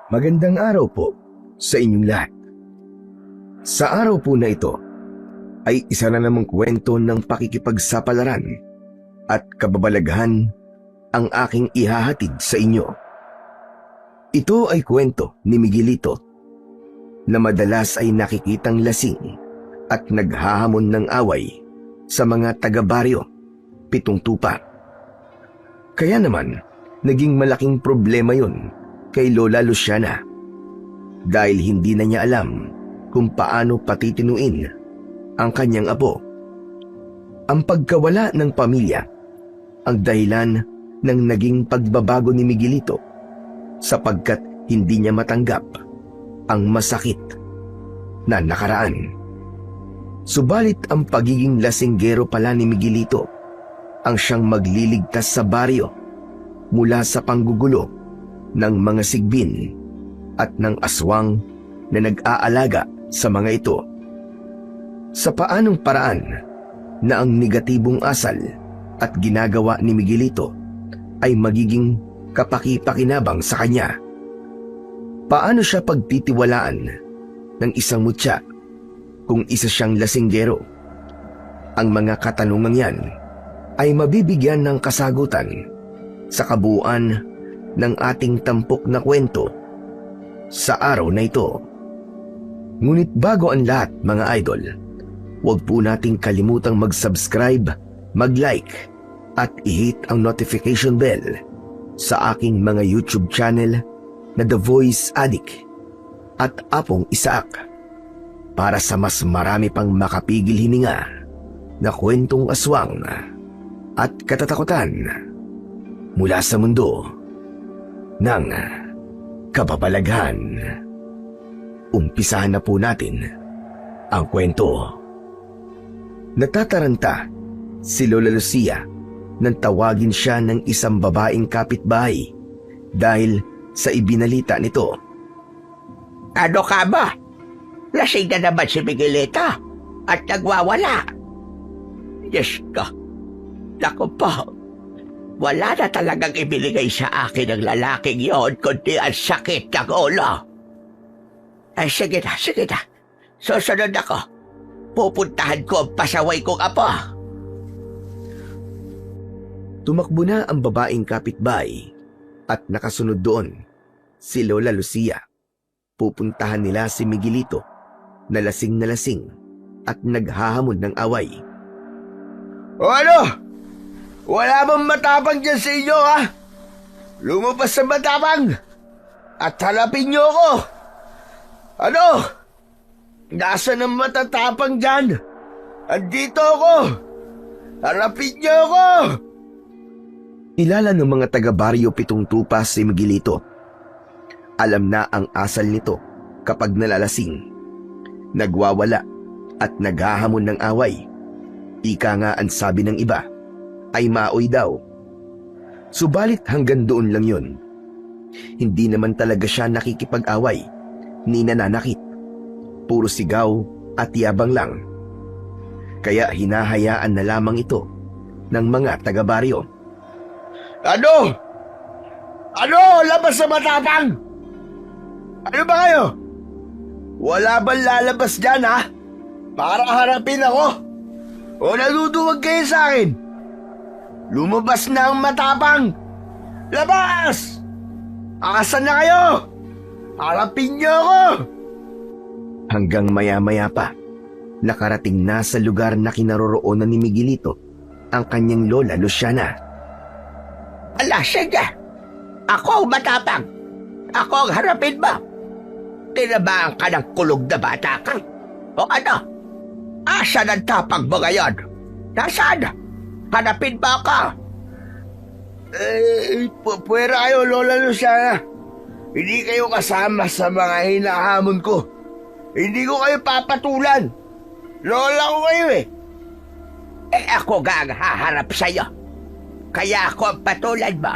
Magandang araw po sa inyong lahat. Sa araw po na ito ay isa na namang kwento ng pakikipagsapalaran at kababalaghan ang aking ihahatid sa inyo. Ito ay kwento ni Miguelito na madalas ay nakikitang lasing at naghahamon ng away sa mga taga-baryo Pitong Tupa. Kaya naman, naging malaking problema yun kay Lola Luciana dahil hindi na niya alam kung paano patitinuin ang kanyang apo. Ang pagkawala ng pamilya ang dahilan ng naging pagbabago ni Miguelito sapagkat hindi niya matanggap ang masakit na nakaraan. Subalit ang pagiging lasinggero pala ni Miguelito ang siyang magliligtas sa baryo mula sa panggugulo ng mga sigbin at ng aswang na nag-aalaga sa mga ito. Sa paanong paraan na ang negatibong asal at ginagawa ni Miguelito ay magiging kapaki-pakinabang sa kanya? Paano siya pagtitiwalaan ng isang mutya kung isa siyang lasinggero? Ang mga katanungang yan ay mabibigyan ng kasagutan sa kabuuan ng ating tampok na kwento sa araw na ito. Ngunit bago ang lahat, mga idol, huwag po nating kalimutang mag-subscribe, mag-like at i-hit ang notification bell sa aking mga YouTube channel na The Voice Addict at Apong Isaak para sa mas marami pang makapigil hininga na kwentong aswang at katatakutan mula sa mundo ng kababalaghan. Umpisahan na po natin ang kwento. Natataranta si Lola Lucia nang tawagin siya ng isang babaeng kapitbahay dahil sa ibinalita nito. Ano ka ba? Lasing na naman si Miguelito at nagwawala. Diyos ko, naku po. Wala na talagang ibinigay sa akin ng lalaking yon kundi ang sakit ng ulo. Ay sige na. Susunod ako. Pupuntahan ko ang pasaway kong apo. Tumakbo na ang babaeng kapitbahay at nakasunod doon si Lola Lucia. Pupuntahan nila si Miguelito na lasing at naghahamon ng away. O ano? Wala bang matapang dyan sa inyo, ha? Lumabas sa matapang at hanapin niyo ako. Ano? Nasaan ang matatapang dyan? Andito ako. Hanapin niyo ako. Kilala ng mga taga-baryo Pitong Tupa si Miguelito. Alam na ang asal nito kapag nalalasing, nagwawala at naghahamon ng away. Ika nga ang sabi ng iba ay maoy daw. Subalit hanggang doon lang yun. Hindi naman talaga siya nakikipag-away ni nananakit. Puro sigaw at yabang lang. Kaya hinahayaan na lamang ito ng mga taga-baryo. Ano? Labas sa matapang! Ano ba kayo? Wala bang lalabas dyan, ha? Para harapin ako? O naduduwag kayo sa akin? Lumabas na ang matapang! Labas! Akasan na kayo! Harapin niyo ako! Hanggang maya-maya pa, nakarating na sa lugar na kinaroroonan ni Miguelito ang kanyang Lola Luciana. Ala, sige. Ako ang matapang. Ako ang harapin mo. Tinabahan ka ng kulog na bata ka. O ano? Asan ang tapang mo ngayon? Nasaan? Hanapin ba ako? Pwera kayo, Lola Luciana. Hindi kayo kasama sa mga hinahamon ko. Hindi ko kayo papatulan. Lola ko kayo eh. Ako nga ang haharap sa'yo. Kaya ako ang patulan mo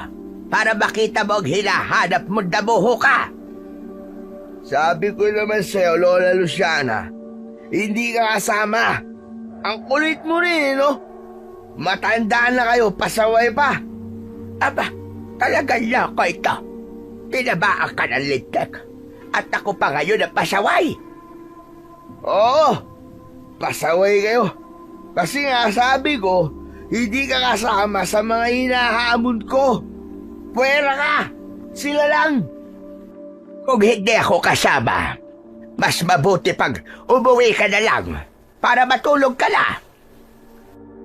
para makita mo ang hinahanap mo na buho ka. Sabi ko naman sa'yo, Lola Luciana, hindi ka kasama. Ang kulit mo rin, no? Matandaan na kayo, pasaway pa. Aba, talaga niya ko ito. Tinabaan ka ng lintik. At ako pa ngayon ang pasaway. Oo, pasaway kayo. Kasi nga sabi ko, hindi ka kasama sa mga hinahamon ko. Pwera ka! Sila lang! Kung hindi ako kasama, mas mabuti pag umuwi ka na lang para matulog ka na.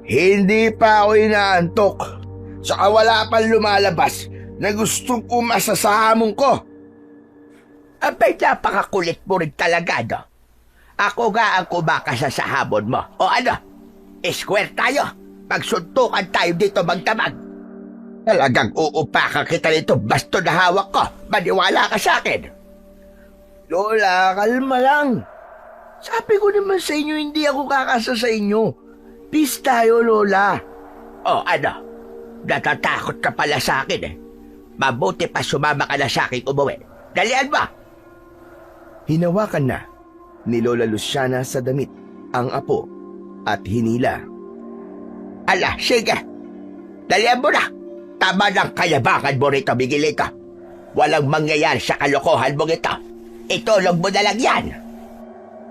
Hindi pa ako inaantok. Saka wala pang lumalabas na gustong umasa sa hamon ko. Abay, napakakulit mo rin talaga, no? Ako nga ang kumakasa sa hamon mo. O ano? Square tayo. Magsuntukan tayo dito magdamag. Talagang uupakan kita nito basto na hawak ko. Maniwala ka sa akin. Lola, kalma lang. Sabi ko naman sa inyo, hindi ako kakasa sa inyo. Peace tayo, Lola. O ano? Natatakot ka pala sa akin eh. Mabuti pa sumama ka na sa akin umuwi. Dalian ba? Hinawakan na ni Lola Luciana sa damit ang apo at hinila. Ala, sige. Dalian mo na. Tama ng kayabangan mo rito, Miguelito. Walang mangyayari sa kalokohan mo ito. Itulog mo na lang yan.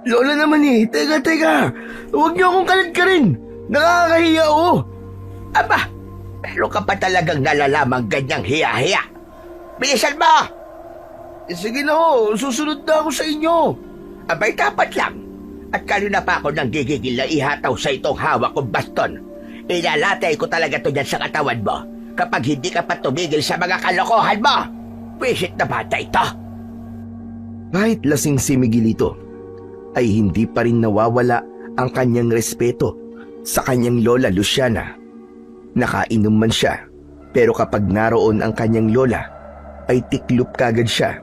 Lola naman eh, teka. Huwag niyo akong kalat ka rin. Nakakahiya ako. Aba, pero ka pa talagang nalalamang ganyang hiya-hiya. Bilisan mo! Sige na ho, susunod na ako sa inyo. Abay, dapat lang. At kanina pa ako nang gigigil na ihataw sa itong hawak kong baston. Ilalatay ko talaga to dyan sa katawan mo kapag hindi ka pa tumigil sa mga kalokohan mo. Wisit na bata ito. Kahit lasing si Miguelito, ay hindi pa rin nawawala ang kanyang respeto sa kanyang lola Luciana. Nakainom man siya, pero kapag naroon ang kanyang lola, ay tiklop kagad siya.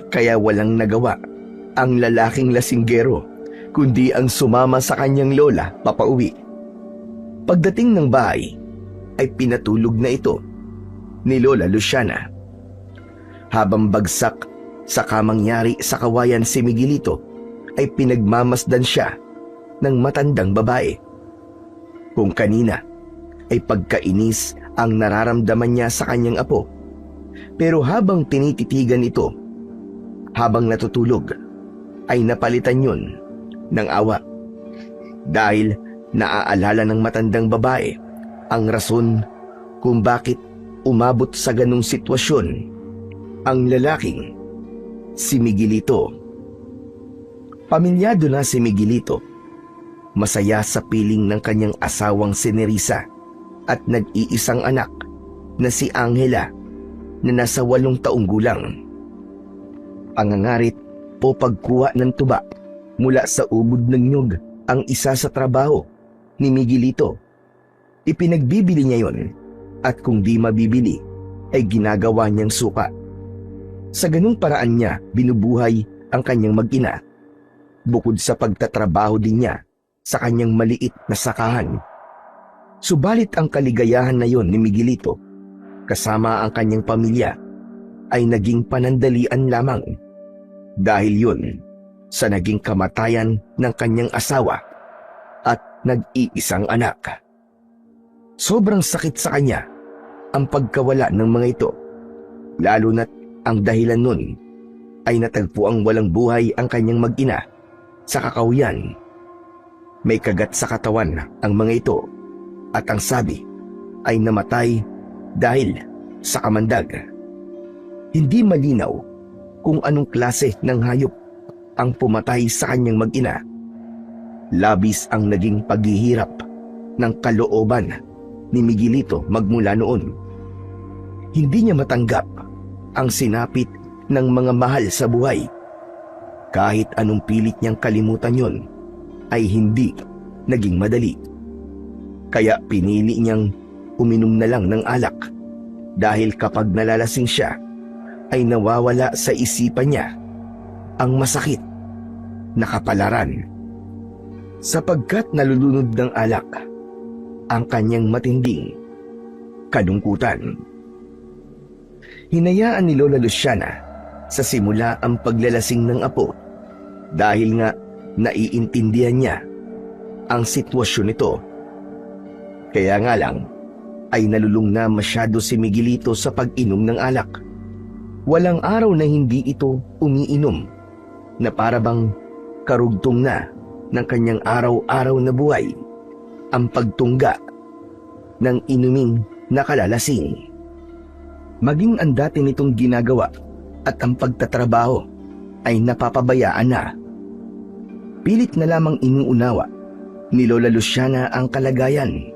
Kaya walang nagawa ang lalaking lasinggero, kundi ang sumama sa kanyang lola papauwi. Pagdating ng bahay, ay pinatulog na ito ni Lola Luciana. Habang bagsak sa kamang yari sa kawayan si Miguelito, ay pinagmamasdan siya ng matandang babae. Kung kanina ay pagkainis ang nararamdaman niya sa kanyang apo, pero habang tinititigan ito, habang natutulog, ay napalitan yun ng awa. Dahil naaalala ng matandang babae ang rason kung bakit umabot sa ganung sitwasyon ang lalaking si Miguelito. Pamilyado na si Miguelito, masaya sa piling ng kanyang asawang si Nerissa at nag-iisang anak na si Angela na nasa 8 taong gulang. Pangangarit o pagkuha ng tuba mula sa ubod ng nyug ang isa sa trabaho ni Miguelito. Ipinagbibili niya yon at kung di mabibili ay ginagawa niyang suka. Sa ganung paraan niya binubuhay ang kanyang mag-ina, bukod sa pagtatrabaho din niya sa kanyang maliit na sakahan. Subalit ang kaligayahan na yon ni Miguelito kasama ang kanyang pamilya ay naging panandalian lamang dahil yun sa naging kamatayan ng kanyang asawa at nag-iisang anak. Sobrang sakit sa kanya ang pagkawala ng mga ito, lalo na't ang dahilan nun ay natagpuang walang buhay ang kanyang mag-ina sa kakahuyan. May kagat sa katawan ang mga ito at ang sabi ay namatay dahil sa kamandag. Hindi malinaw kung anong klase ng hayop ang pumatay sa kanyang mag-ina. Labis ang naging paghihirap ng kalooban ni Miguelito magmula noon. Hindi niya matanggap ang sinapit ng mga mahal sa buhay. Kahit anong pilit niyang kalimutan yon, ay hindi naging madali. Kaya pinili niyang uminom na lang ng alak dahil kapag nalalasing siya, ay nawawala sa isipan niya ang masakit na kapalaran. Sapagkat nalulunod ng alak ang kanyang matinding kalungkutan. Hinayaan ni Lola Luciana sa simula ang paglalasing ng apo dahil nga naiintindihan niya ang sitwasyon nito. Kaya nga lang ay nalulung na masyado si Miguelito sa pag-inom ng alak. Walang araw na hindi ito umiinom, na para bang karugtong na ng kanyang araw-araw na buhay ang pagtungga ng inuming nakalalasing. Maging ang dati nitong ginagawa at ang pagtatrabaho ay napapabayaan na. Pilit na lamang inuunawa ni Lola Luciana ang kalagayan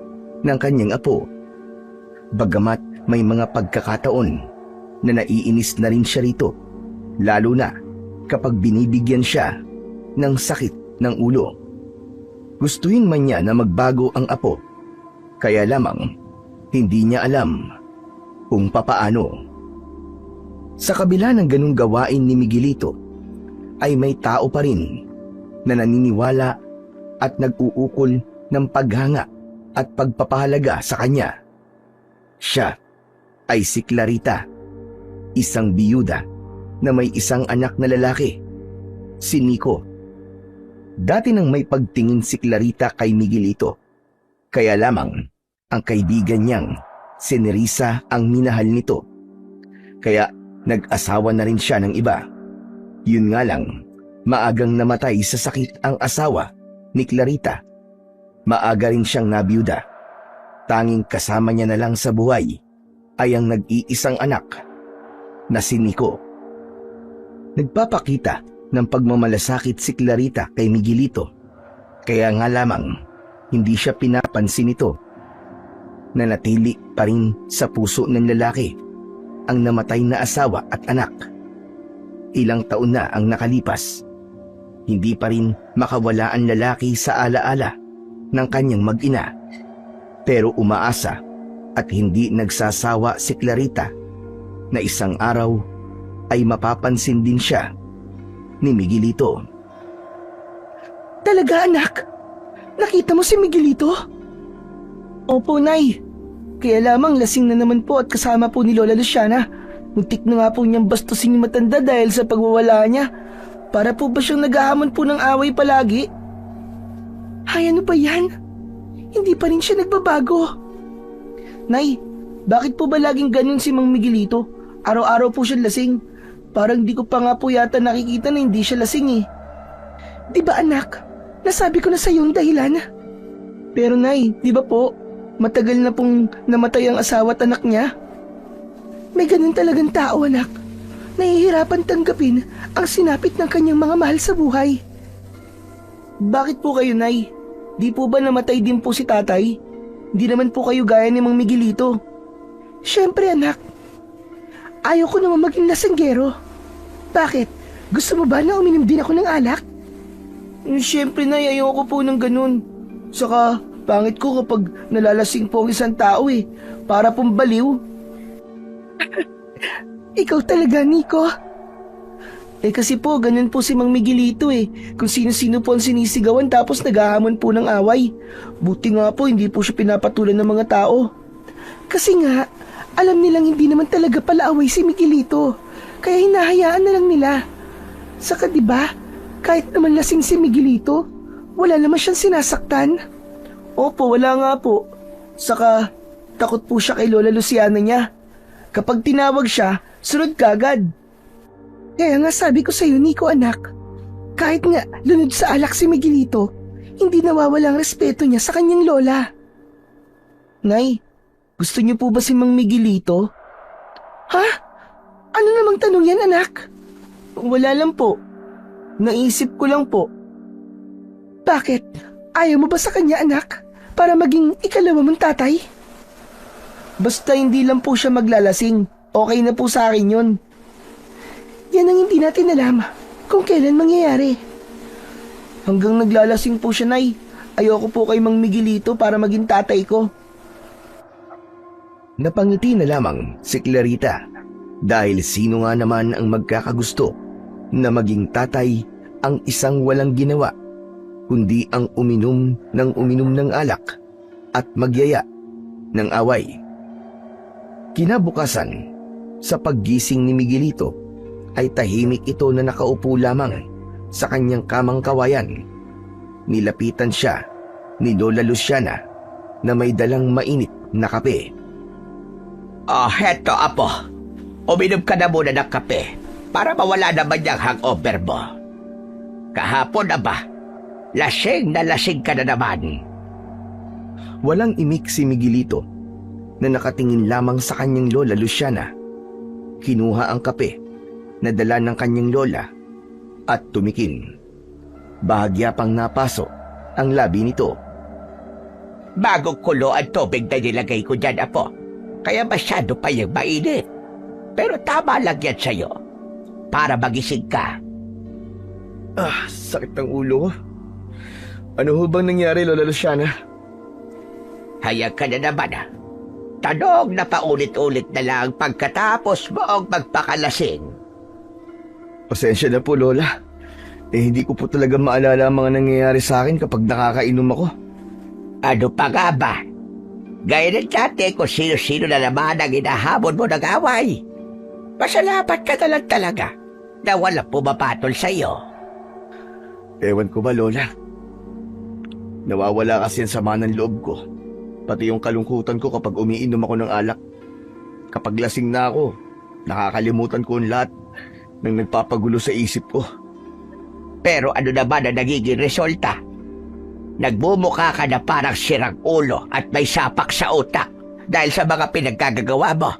ng kanyang apo. Bagamat may mga pagkakataon na naiinis na rin siya rito, lalo na kapag binibigyan siya ng sakit ng ulo. Gustuhin man niya na magbago ang apo, kaya lamang hindi niya alam kung papaano. Sa kabila ng ganung gawain ni Miguelito, ay may tao pa rin na naniniwala at nag-uukol ng paghanga at pagpapahalaga sa kanya. Siya ay si Clarita, isang biyuda na may isang anak na lalaki, si Nico. Dati nang may pagtingin si Clarita kay Miguelito, kaya lamang ang kaibigan niyang si Nerissa ang minahal nito. Kaya nag-asawa na rin siya ng iba. Yun nga lang, maagang namatay sa sakit ang asawa ni Clarita. Maaga rin siyang nabiyuda. Tanging kasama niya na lang sa buhay ay ang nag-iisang anak na si Nico. Nagpapakita ng pagmamalasakit si Clarita kay Miguelito, kaya nga lamang hindi siya pinapansin nito. Nanatili pa rin sa puso ng lalaki ang namatay na asawa at anak. Ilang taon na ang nakalipas, hindi pa rin makawala ang lalaki sa alaala ng kanyang mag-ina. Pero umaasa at hindi nagsasawa si Clarita na isang araw ay mapapansin din siya ni Miguelito. Talaga, anak? Nakita mo si Miguelito? Opo, Nay. Kaya lamang lasing na naman po at kasama po ni Lola Luciana. Muntik na nga po niyang bastusin yung matanda dahil sa pagwawala niya. Para po ba siyang naghahamon po ng away palagi? Ay, ano ba yan? Hindi pa rin siya nagbabago. Nay, bakit po ba laging ganun si Mang Miguelito? Araw-araw po siya lasing. Parang di ko pa nga po yata nakikita na hindi siya lasing eh. Di ba anak? Nasabi ko na sa iyo ang dahilan. Pero Nay, di ba po? Matagal na pong namatay ang asawa at anak niya. May ganun talagang tao, anak. Nahihirapan tanggapin ang sinapit ng kanyang mga mahal sa buhay. Bakit po kayo, Nay? Di po ba namatay din po si tatay? Hindi naman po kayo gaya ni Mang Miguelito. Siyempre, anak. Ayaw ko naman maging lasanggero. Bakit? Gusto mo ba na uminom din ako ng alak? Siyempre, Nay, ayoko po ng ganun. Saka, pangit ko kapag nalalasing po ang isang tao eh. Para pong baliw. Ikaw talaga, Nico. Kasi po, ganun po si Mang Miguelito eh. Kung sino-sino po ang sinisigawan tapos naghahamon po ng away. Buti nga po, hindi po siya pinapatulan ng mga tao. Kasi nga, alam nilang hindi naman talaga pala away si Miguelito. Kaya hinahayaan na lang nila. Saka diba, kahit naman lasing si Miguelito, wala naman siyang sinasaktan. Opo, wala nga po. Saka, takot po siya kay Lola Luciana niya. Kapag tinawag siya, sunod kagad. Kaya nga sabi ko sa'yo, Nico, anak, kahit nga lunod sa alak si Miguelito, hindi nawawala ang respeto niya sa kanyang lola. Nay, gusto niyo po ba si Mang Miguelito? Ha? Ano namang tanong yan, anak? Wala lang po. Naisip ko lang po. Bakit? Ayaw mo ba sa kanya, anak? Para maging ikalawa mong tatay? Basta hindi lang po siya maglalasing. Okay na po sa akin yun. Yan ang hindi natin alam kung kailan mangyayari. Hanggang naglalasing po siya, Nay. Ayoko po kay Mang Miguelito para maging tatay ko. Napangiti na lamang si Clarita dahil sino nga naman ang magkakagusto na maging tatay ang isang walang ginawa kundi ang uminom ng alak at magyaya ng away. Kinabukasan, sa paggising ni Miguelito, ay tahimik ito na nakaupo lamang sa kanyang kamang kawayan. Nilapitan siya ni Lola Luciana na may dalang mainit na kape. Heto, apo. Uminom ka na muna ng kape para mawala naman yung hangover mo. Kahapon na ba? Lasing na lasing ka na naman. Walang imik si Miguelito na nakatingin lamang sa kanyang lola Luciana. Kinuha ang kape na dala ng kanyang lola at tumikim. Bahagya pang napaso ang labi nito. Bagong kulo ang tubig na nilagay ko dyan, apo. Kaya masyado pa yung mainit. Pero tama lang yan sa'yo. Para magising ka. Sakit ng ulo ko. Ano ho bang nangyari, Lola Luciana? Hayag ka na naman, ah. Tanong na paulit-ulit na lang pagkatapos mo ang magpakalasing. Pasensya na po, Lola. Hindi ko po talaga maalala ang mga nangyayari sa akin kapag nakakainom ako. Ano pa nga ba? Gaya ng dati kung sino-sino na naman ang inahamon mo ng away. Masalamat ka na lang talaga na walang pumapatol sa'yo. Ewan ko ba, Lola? Nawawala kasi ang sama ng loob ko. Pati yung kalungkutan ko kapag umiinom ako ng alak. Kapag lasing na ako, nakakalimutan ko ang lahat ng nagpapagulo sa isip ko. Pero ano naman ang nagiging resulta? Nagmumukha ka na parang sirang ulo at may sapak sa utak dahil sa mga pinaggagawa mo.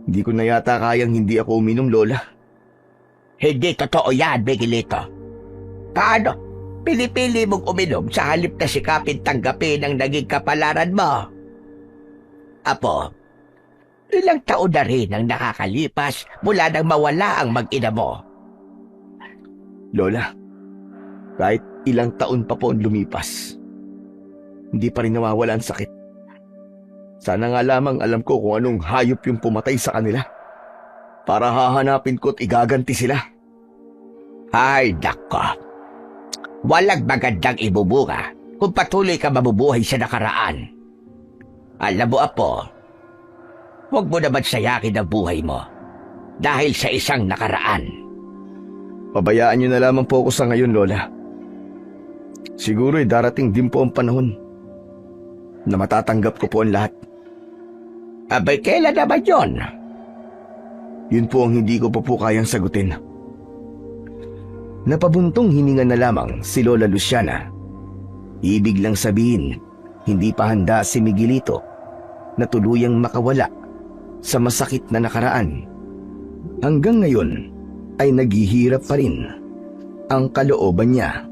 Hindi ko na yata kayang hindi ako uminom, Lola. Hindi totoo yan, Miguelito. Paano? Pili-pili mong uminom sa halip na sikapin tanggapin ang naging kapalaran mo. Apo, ilang taon na rin ang nakakalipas mula nang mawala ang mag-ina mo. Lola, kahit ilang taon pa po ang lumipas, hindi pa rin nawawala ang sakit. Sana nga lamang alam ko kung anong hayop yung pumatay sa kanila para hahanapin ko at igaganti sila. Ay, nako. Walang magandang ibubunga kung patuloy ka mabubuhay sa nakaraan. Alam mo, Apo, huwag mo naman sayakin ang buhay mo dahil sa isang nakaraan. Pabayaan niyo na lamang po ako sa ngayon, Lola. Siguro'y darating din po ang panahon na matatanggap ko po ang lahat. Abay, kailan naman yun? Yun po ang hindi ko pa po kayang sagutin. Napabuntong hininga na lamang si Lola Luciana. Ibig lang sabihin, hindi pa handa si Miguelito na tuluyang makawala sa masakit na nakaraan. Hanggang ngayon ay naghihirap pa rin ang kalooban niya.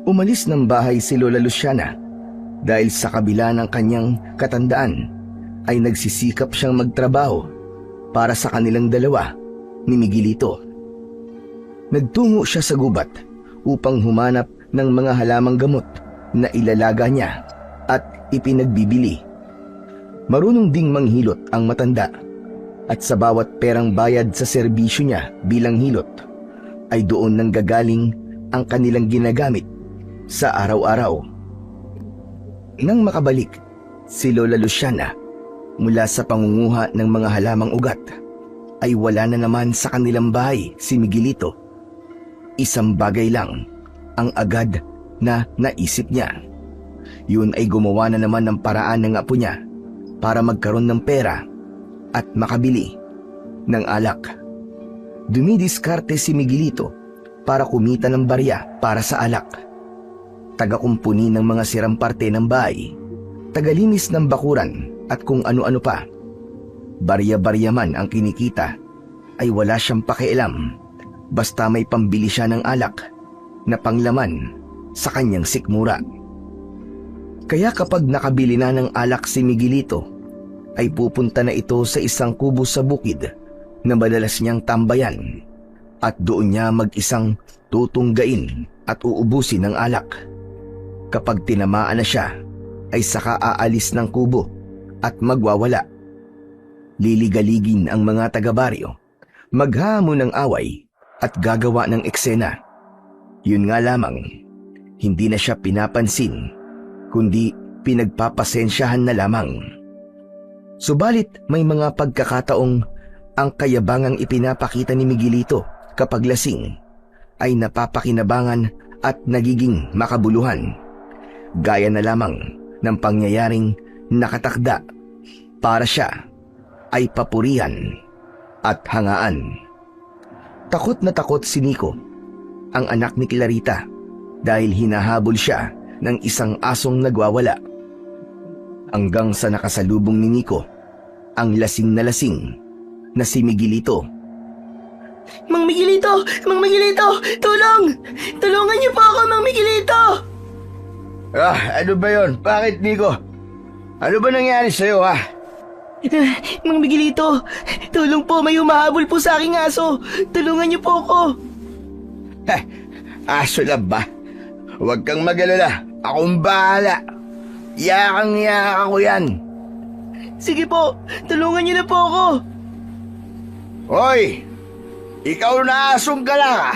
Umalis ng bahay si Lola Luciana dahil sa kabila ng kanyang katandaan ay nagsisikap siyang magtrabaho para sa kanilang dalawa ni Miguelito. Nagtungo siya sa gubat upang humanap ng mga halamang gamot na ilalaga niya at ipinagbibili. Marunong ding manghilot ang matanda at sa bawat perang bayad sa serbisyo niya bilang hilot ay doon nanggagaling ang kanilang ginagamit sa araw-araw. Nang makabalik si Lola Luciana mula sa pangunguha ng mga halamang ugat, ay wala na naman sa kanilang bahay si Miguelito. Isang bagay lang ang agad na naisip niya. Yun ay gumawa na naman ng paraan ng apo niya para magkaroon ng pera at makabili ng alak. Dumidiskarte si Miguelito para kumita ng barya para sa alak. Tagakumpuni ng mga sirang parte ng bahay, tagalinis ng bakuran at kung ano-ano pa. Barya-barya man ang kinikita ay wala siyang pakialam basta may pambili siya ng alak na panglaman sa kanyang sikmura. Kaya kapag nakabili na ng alak si Miguelito, ay pupunta na ito sa isang kubo sa bukid na madalas niyang tambayan at doon niya mag-isang tutunggain at uubusin ng alak. Kapag tinamaan na siya, ay saka aalis ng kubo at magwawala. Liligaligin ang mga taga-baryo, maghamon ng away at gagawa ng eksena. Yun nga lamang, hindi na siya pinapansin, kundi pinagpapasensyahan na lamang. Subalit may mga pagkakataong ang kayabangang ipinapakita ni Miguelito kapag lasing ay napapakinabangan at nagiging makabuluhan. Gaya na lamang ng pangyayaring nakatakda para siya ay papurihan at hangaan. Takot na takot si Nico, ang anak ni Clarita, dahil hinahabol siya ng isang asong nagwawala. Hanggang sa nakasalubong ni Nico ang lasing na si Miguelito. Mang Miguelito! Mang Miguelito! Tulong! Tulungan niyo po ako, Mang Miguelito! Ano ba yon? Bakit, Nico? Ano ba nangyari sa'yo, ha? Mang Miguelito, tulong po, may humahabol po sa aking aso. Tulungan niyo po ako. Aso lang ba? Huwag kang mag-alala. Akong bahala. Yakang-yaka ko yan. Sige po, tulungan niyo na po ako. Hoy! Ikaw na asong ka lang, ha?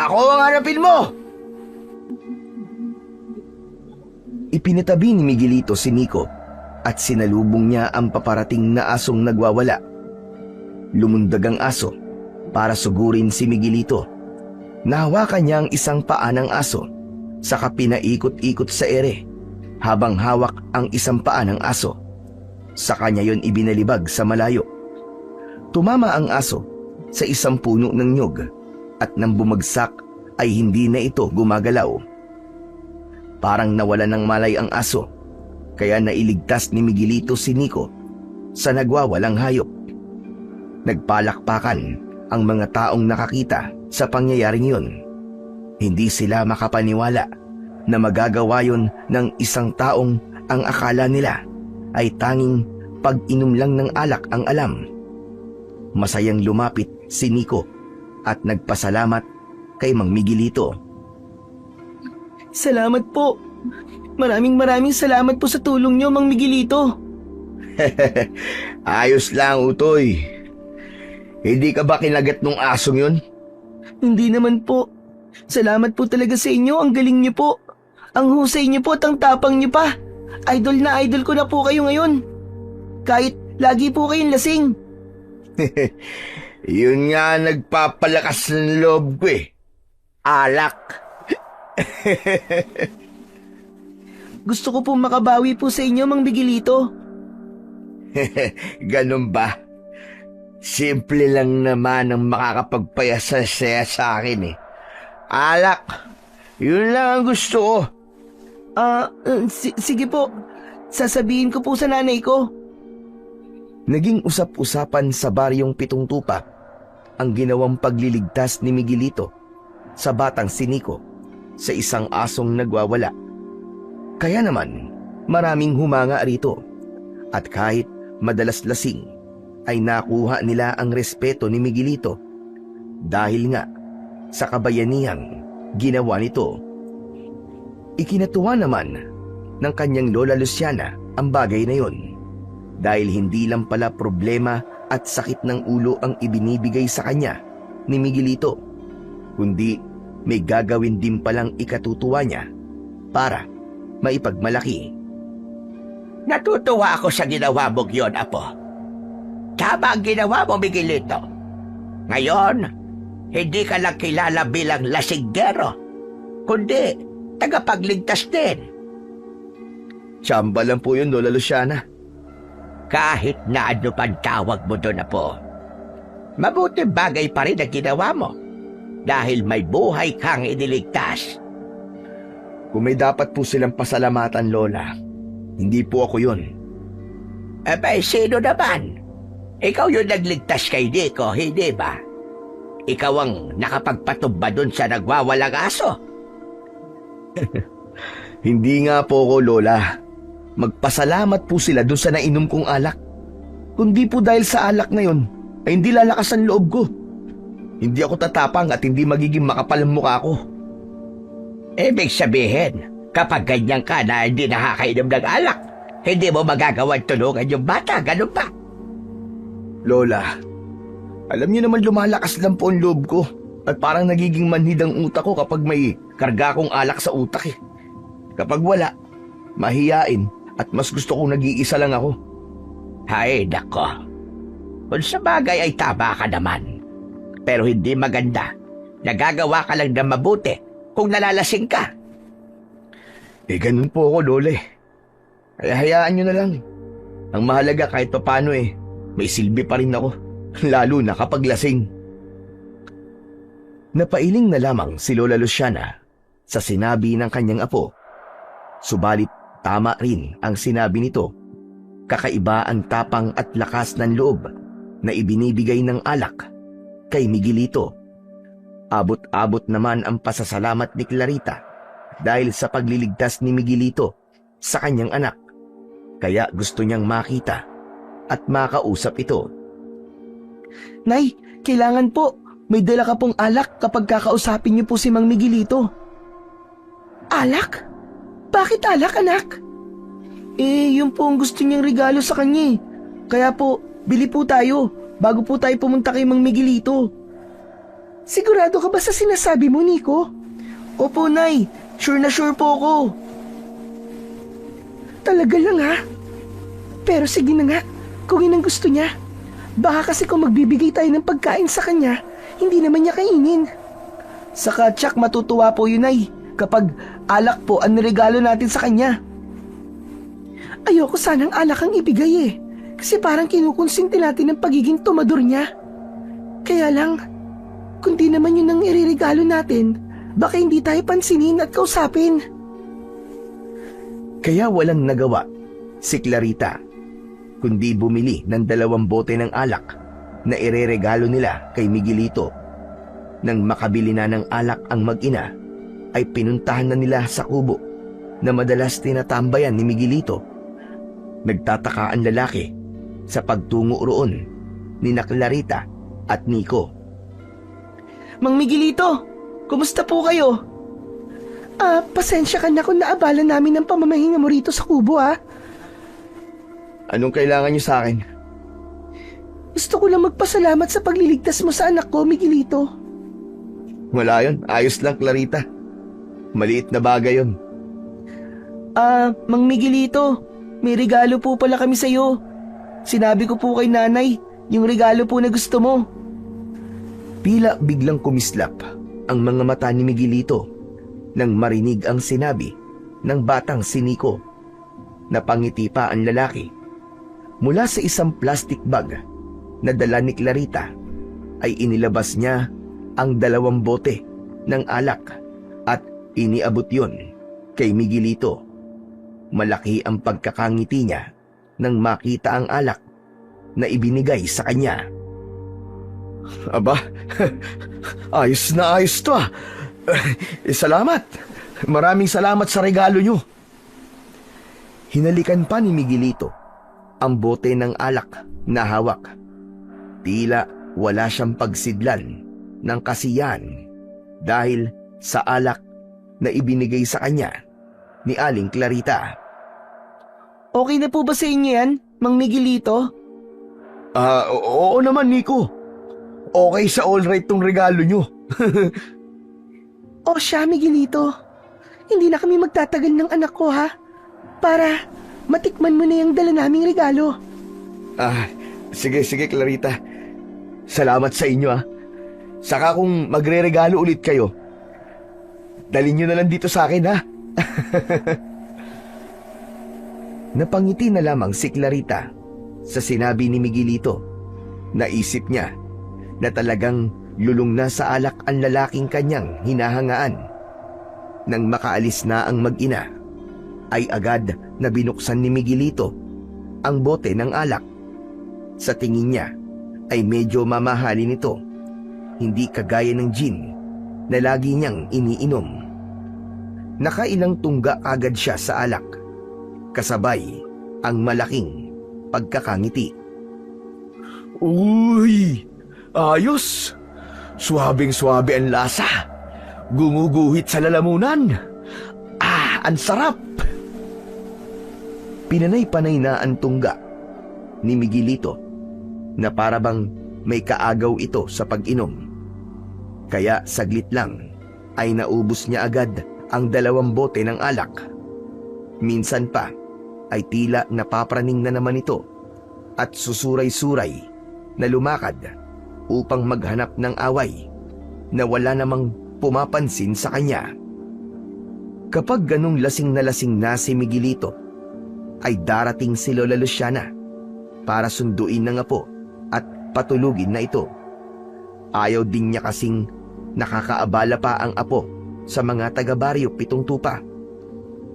Ako ang hanapin mo! Ipinatabi ni Miguelito si Nico at sinalubong niya ang paparating na asong nagwawala. Lumundag ang aso para sugurin si Miguelito. Nahawakan niya ang isang paa ng aso, saka pinaikot-ikot sa ere habang hawak ang isang paa ng aso. Sa kanya yon ibinalibag sa malayo. Tumama ang aso sa isang puno ng nyog at nang bumagsak ay hindi na ito gumagalaw. Parang nawala ng malay ang aso, kaya nailigtas ni Miguelito si Nico sa nagwawalang hayop. Nagpalakpakan ang mga taong nakakita sa pangyayaring yun. Hindi sila makapaniwala na magagawa yun ng isang taong ang akala nila ay tanging pag-inom lang ng alak ang alam. Masayang lumapit si Nico at nagpasalamat kay Mang Miguelito. Salamat po. Maraming salamat po sa tulong niyo, Mang Miguelito. Ayos lang, Utoy. Hindi ka ba kinagat nung asong yun? Hindi naman po. Salamat po talaga sa inyo, ang galing niyo po. Ang husay niyo po at ang tapang niyo pa. Idol na idol ko na po kayo ngayon. Kahit lagi po kayong lasing. Yun nga nagpapalakas ng loob ko eh. Alak. Gusto ko po makabawi po sa inyo, Mang Miguelito. Ganun ba? Simple lang naman ang makakapagpayasa sa akin eh. Alak. Yun lang ang gusto ko. Sige po. Sasabihin ko po sa nanay ko. Naging usap-usapan sa baryong Pitong Tupa ang ginawang pagliligtas ni Miguelito sa batang si Nico sa isang asong nagwawala. Kaya naman, maraming humanga rito at kahit madalas lasing, ay nakuha nila ang respeto ni Miguelito dahil nga sa kabayanihang ginawa nito. Ikinatuwa naman ng kanyang lola Luciana ang bagay na yon dahil hindi lang pala problema at sakit ng ulo ang ibinibigay sa kanya ni Miguelito, kundi may gagawin din palang ikatutuwa niya para maipagmalaki. Natutuwa ako sa ginawa mong yun, Apo. Tama ang ginawa mo, Miguelito. Ngayon, hindi ka lang kilala bilang lasinggero, kundi tagapagligtas din. Tsamba lang po yun, Lola Luciana. Kahit na ano pang tawag mo doon, Apo, mabuti bagay pa rin ang ginawa mo dahil may buhay kang iniligtas. Kung may dapat po silang pasalamatan, Lola, hindi po ako yun. Abay, sino naman? Ikaw yung nagligtas kay Nico, hindi ba? Ikaw ang nakapagpatumba doon sa nagwawalang aso. Hindi nga po ako, Lola. Magpasalamat po sila doon sa nainom kong alak. Kundi po dahil sa alak na yun, ay hindi lalakas ang loob ko. Hindi ako tatapang at hindi magiging makapal ang mukha ko. Ibig sabihin, kapag ganyan ka na hindi nakakainom ng alak, hindi mo magagawang tulungan yung bata, ganun ba? Lola, alam niyo naman lumalakas lang po ang loob ko at parang nagiging manhid ang utak ko kapag may karga akong alak sa utak eh. Kapag wala, mahiyain at mas gusto kong nag-iisa lang ako. Hay, nako. Kung sa bagay ay tama ka naman. Pero hindi maganda. Nagagawa ka lang na mabuti kung nalalasing ka. Ganun po ako, Lola eh. Kaya hayaan niyo na lang. Ang mahalaga kahit paano eh, may silbi pa rin ako, lalo na kapag lasing. Napailing na lamang si Lola Luciana sa sinabi ng kanyang apo. Subalit tama rin ang sinabi nito. Kakaiba ang tapang at lakas ng loob na ibinibigay ng alak kay Miguelito. Abot-abot naman ang pasasalamat ni Clarita dahil sa pagliligtas ni Miguelito sa kanyang anak. Kaya gusto niyang makita at makausap ito. Nay, kailangan po. May dala ka pong alak kapag kakausapin niyo po si Mang Miguelito. Alak? Bakit alak, anak? Yun po ang gusto niyang regalo sa kanya. Kaya po, bili po tayo bago po tayo pumunta kay Mang Miguelito. Sigurado ka ba sa sinasabi mo, Nico? Opo, Nay. Sure na sure po ako. Talaga lang, ha? Pero sige na nga, kung yun ang gusto niya. Baka kasi kung magbibigay tayo ng pagkain sa kanya, hindi naman niya kainin. Saka tsak matutuwa po yun, Nay, kapag alak po ang niregalo natin sa kanya. Ayoko sanang alak ang ibigay kasi parang kinukonsinti natin ang pagiging tumador niya. Kaya lang, kung di naman yun ang ireregalo natin, baka hindi tayo pansinin at kausapin. Kaya walang nagawa si Clarita kundi bumili ng 2 bote ng alak na ireregalo nila kay Miguelito. Nang makabili na ng alak ang mag-ina, ay pinuntahan na nila sa kubo na madalas tinatambayan ni Miguelito. Nagtataka ang lalaki sa pagtungo roon ni Clarita at Nico. Mang Miguelito, kumusta po kayo? Pasensya ka na kung naabala namin ang pamamahinga mo rito sa kubo, ha? Anong kailangan niyo sa akin? Gusto ko lang magpasalamat sa pagliligtas mo sa anak ko, Miguelito. Wala yun, ayos lang Clarita. Maliit na bagay yun. Mang Miguelito, may regalo po pala kami sa'yo. Sinabi ko po kay nanay, yung regalo po na gusto mo. Tila biglang kumislap ang mga mata ni Miguelito nang marinig ang sinabi ng batang si Nico. Napangiti pa ang lalaki. Mula sa isang plastic bag na dala ni Clarita ay inilabas niya ang 2 bote ng alak at iniabot yon kay Miguelito. Malaki ang pagkakangiti niya nang makita ang alak na ibinigay sa kanya. Aba, ayos na ayos to . Salamat. Maraming salamat sa regalo nyo. Hinalikan pa ni Miguelito ang bote ng alak na hawak. Tila wala siyang pagsidlan ng kasiyahan dahil sa alak na ibinigay sa kanya ni Aling Clarita. Okay na po ba sa inyo yan, Mang Miguelito? Oo naman, Nico. Okay sa all right tong regalo nyo. O siya, Miguelito. Hindi na kami magtatagal ng anak ko, ha? Para matikman mo na yung dala naming regalo. Sige Clarita. Salamat sa inyo . Saka kung magre-regalo ulit kayo, dalhin nyo na lang dito sa akin . Napangiti na lamang si Clarita sa sinabi ni Miguelito. Naisip niya na talagang lulong na sa alak ang lalaking kanyang hinahangaan. Nang makaalis na ang mag-ina, ay agad na binuksan ni Miguelito ang bote ng alak. Sa tingin niya ay medyo mamahalin ito, hindi kagaya ng gin na lagi niyang iniinom. Nakailang tungga agad siya sa alak, kasabay ang malaking pagkakangiti. Uy! Ayos! Suwabing-suwabe ang lasa. Gumuguhit sa lalamunan. Ang sarap! Pinanay-panay na ang tungga ni Miguelito na parabang may kaagaw ito sa pag-inom. Kaya saglit lang ay naubos niya agad ang 2 bote ng alak. Minsan pa ay tila napapraning na naman ito at susuray-suray na lumakad upang maghanap ng away na wala namang pumapansin sa kanya. Kapag ganong lasing na si Miguelito, ay darating si Lola Luciana para sunduin ng apo at patulugin na ito. Ayaw din niya kasing nakakaabala pa ang apo sa mga taga-baryo Pitong Tupa.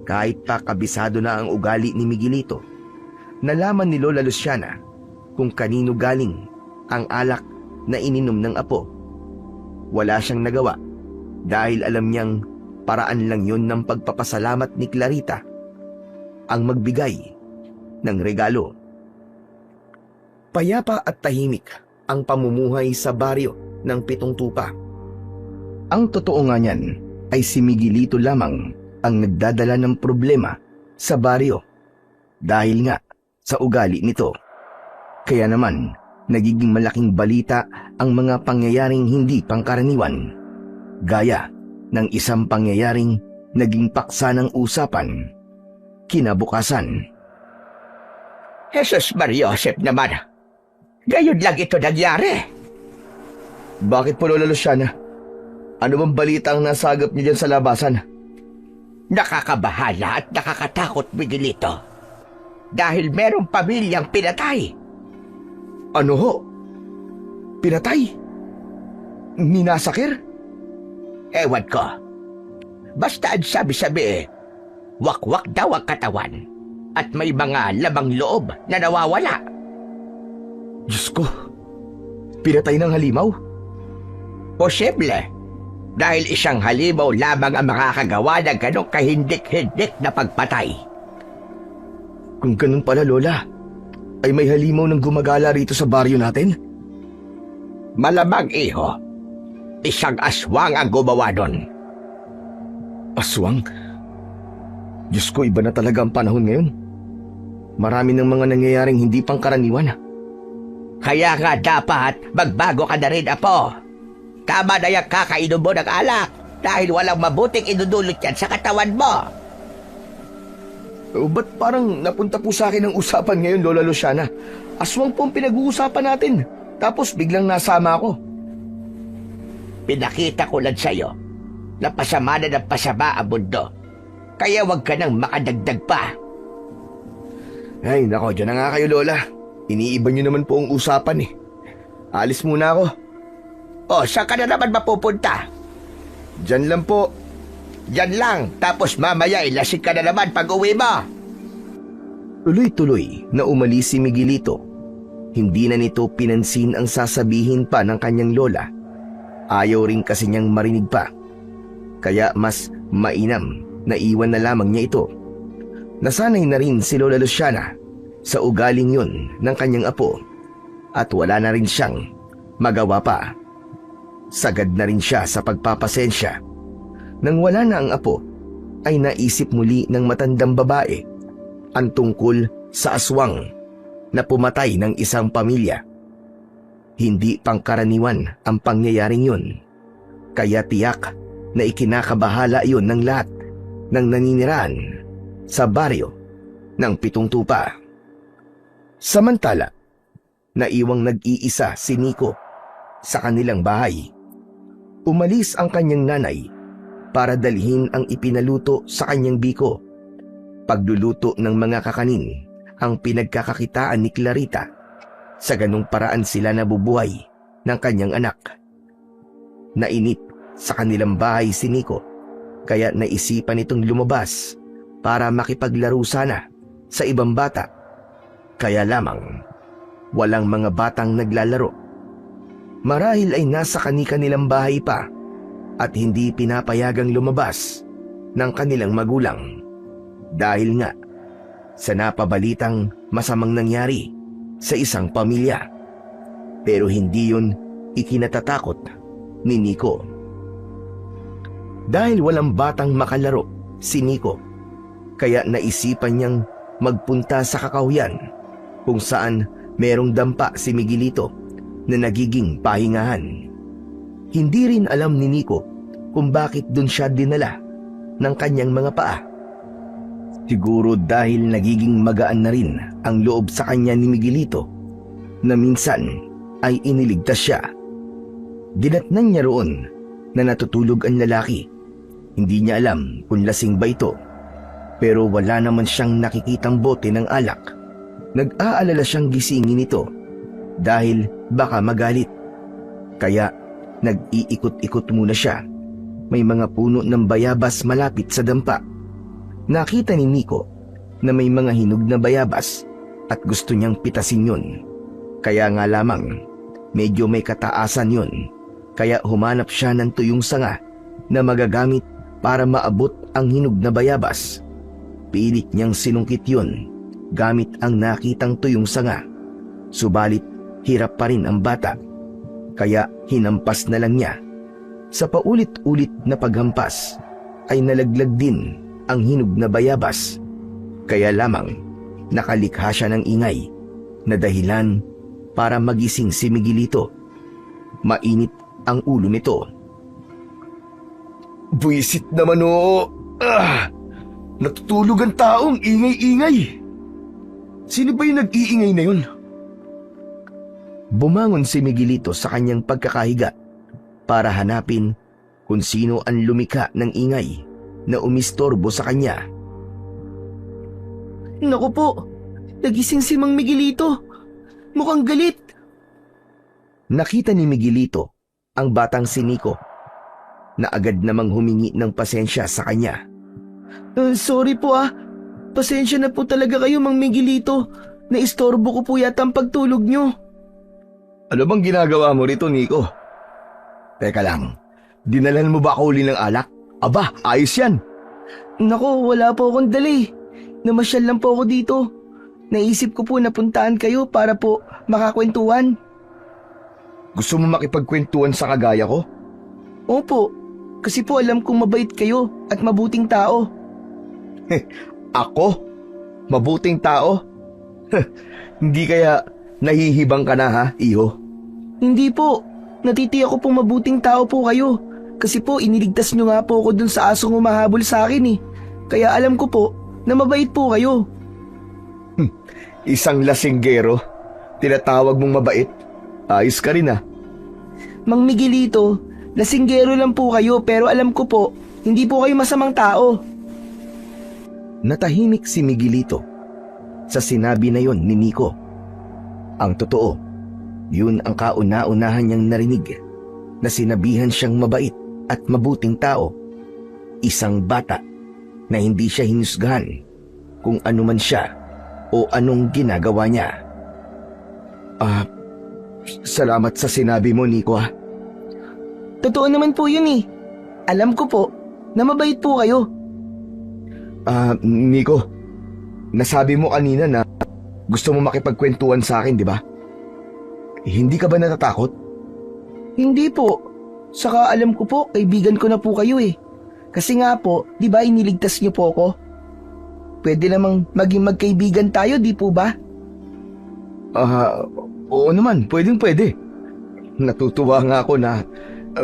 Kahit pa kabisado na ang ugali ni Miguelito, nalaman ni Lola Luciana kung kanino galing ang alak na ininom ng apo. Wala siyang nagawa dahil alam niyang paraan lang yun ng pagpapasalamat ni Clarita ang magbigay ng regalo. Payapa at tahimik ang pamumuhay sa baryo ng Pitong Tupa. Ang totoo nga niyan ay si Miguelito lamang ang nagdadala ng problema sa baryo dahil nga sa ugali nito. Kaya naman, nagiging malaking balita ang mga pangyayaring hindi pangkaraniwan, gaya ng isang pangyayaring naging paksa ng usapan kinabukasan. Jesus Mariosep naman. Gayon lang ito nangyari. Bakit po, Lola Luciana? Ano bang balita ang nasagap niyo dyan sa labasan? Nakakabahala at nakakatakot, Miguelito. Dahil merong pamilyang pinatay. Ano ho? Pinatay? Minasakir? Ewan ko. Basta ang sabi-sabi wakwak daw ang katawan at may mga lamang loob na nawawala. Diyos ko, pinatay ng halimaw? Posible. Dahil isang halimaw lamang ang makakagawa ng ganong kahindik-hindik na pagpatay. Kung ganun pala, Lola, ay may halimaw ng gumagala rito sa baryo natin? Malamang, iho. Isang aswang ang gumawa nun. Aswang? Diyos ko, iba na talaga ang panahon ngayon. Marami ng mga nangyayaring hindi pangkaraniwan. Kaya nga dapat magbago ka na rin, Apo. Tama na yung kakainom mo ng alak dahil walang mabuting idudulot yan sa katawan mo. Ba't parang napunta po sa akin ang usapan ngayon, Lola Luciana? Aswang po ang pinag-uusapan natin. Tapos biglang nasama ako. Pinakita ko lang sa'yo na pasama na ng pasama ang mundo. Kaya wag ka nang makadagdag pa. Ay, nako, dyan na nga kayo, Lola. Iniiba niyo naman po ang usapan eh. Alis muna ako. O, saan ka na naman mapupunta? Dyan lang po. Diyan lang, tapos mamaya ilasing ka na naman pag uwi mo. Tuloy-tuloy na umalis si Miguelito. Hindi na nito pinansin ang sasabihin pa ng kanyang lola. Ayaw rin kasi niyang marinig pa. Kaya mas mainam na iwan na lamang niya ito. Nasanay na rin si Lola Luciana sa ugaling yun ng kanyang apo at wala na rin siyang magawa pa. Sagad na rin siya sa pagpapasensya. Nang wala na ang apo, ay naisip muli ng matandang babae ang tungkol sa aswang na pumatay ng isang pamilya. Hindi pangkaraniwan ang pangyayaring yun, kaya tiyak na ikinakabahala yun ng lahat ng naninirahan sa baryo ng Pitong Tupa. Samantala, naiwang nag-iisa si Nico sa kanilang bahay. Umalis ang kanyang nanay para dalhin ang ipinaluto sa kanyang biko. Pagluluto ng mga kakanin ang pinagkakakitaan ni Clarita. Sa ganung paraan sila nabubuhay ng kanyang anak. Nainip sa kanilang bahay si Nico, kaya naisipan itong lumabas para makipaglaro sana sa ibang bata. Kaya lamang, walang mga batang naglalaro. Marahil ay nasa kanilang bahay pa at hindi pinapayagang lumabas ng kanilang magulang. Dahil nga sa napabalitang masamang nangyari sa isang pamilya. Pero hindi yun ikinatatakot ni Nico. Dahil walang batang makalaro si Nico, kaya naisipan niyang magpunta sa kakahuyan kung saan merong dampa si Miguelito na nagiging pahingahan. Hindi rin alam ni Nico kung bakit dun siya dinala ng kanyang mga paa. Siguro dahil nagiging magaan na rin ang loob sa kanya ni Miguelito na minsan ay iniligtas siya. Dinatnan niya roon na natutulog ang lalaki. Hindi niya alam kung lasing ba ito, pero wala naman siyang nakikitang bote ng alak Nag-aalala siyang gisingin ito dahil baka magalit. Kaya nag-iikot-ikot muna siya. May mga puno ng bayabas malapit sa dampa. Nakita ni Nico na may mga hinog na bayabas at gusto niyang pitasin yun. Kaya nga lamang, medyo may kataasan yun. Kaya humanap siya ng tuyong sanga na magagamit para maabot ang hinog na bayabas. Pilit niyang sinungkit yun gamit ang nakitang tuyong sanga. Subalit hirap pa rin ang bata. Kaya hinampas na lang niya. Sa paulit-ulit na paghampas ay nalaglag din ang hinog na bayabas. Kaya lamang nakalikha siya ng ingay na dahilan para magising si Miguelito. Mainit ang ulo nito. Buisit naman o. Natutulog ang taong ingay-ingay. Sino ba yung nag-iingay na yun? Bumangon si Miguelito sa kanyang pagkakahiga para hanapin kung sino ang lumikha ng ingay na umistorbo sa kanya. Naku po, nagising si Mang Miguelito. Mukhang galit. Nakita ni Miguelito ang batang si Nico na agad namang humingi ng pasensya sa kanya. Sorry po Pasensya na po talaga kayo, Mang Miguelito. Naistorbo ko po yata ang pagtulog nyo. Ano bang ginagawa mo rito, Nico? Teka lang, dinalhan mo ba ako uli ng alak? Aba, ayos yan. Naku, wala po akong dali. Namasyal lang po ako dito. Naisip ko po na puntaan kayo para po makakwentuhan. Gusto mo makipagkwentuhan sa kagaya ko? Opo, kasi po alam kong mabait kayo at mabuting tao. Ako? Mabuting tao? Hindi kaya nahihibang ka na ha, iho? Hindi po, natitiyak ko pong mabuting tao po kayo. Kasi po iniligtas nyo nga po ako dun sa asong humahabol sa akin eh. Kaya alam ko po na mabait po kayo. Isang lasinggero, tinatawag mong mabait. Ayos ka rin ah. Mang Miguelito, lasinggero lang po kayo pero alam ko po, hindi po kayo masamang tao. Natahimik si Miguelito sa sinabi na yon ni Nico. Ang totoo, yun ang kauna-unahan niyang narinig na sinabihan siyang mabait at mabuting tao. Isang bata na hindi siya hinusgahan kung ano man siya o anong ginagawa niya. Salamat sa sinabi mo, Nico ah. Totoo naman po yun eh. Alam ko po na mabait po kayo. Nico, nasabi mo kanina na gusto mo makipagkwentuhan sa akin, di ba? Hindi ka ba natatakot? Hindi po. Saka alam ko po, kaibigan ko na po kayo eh. Kasi nga po, di ba iniligtas niyo po ako? Pwede namang maging magkaibigan tayo, di po ba? Oo naman, pwede. Natutuwa nga ako na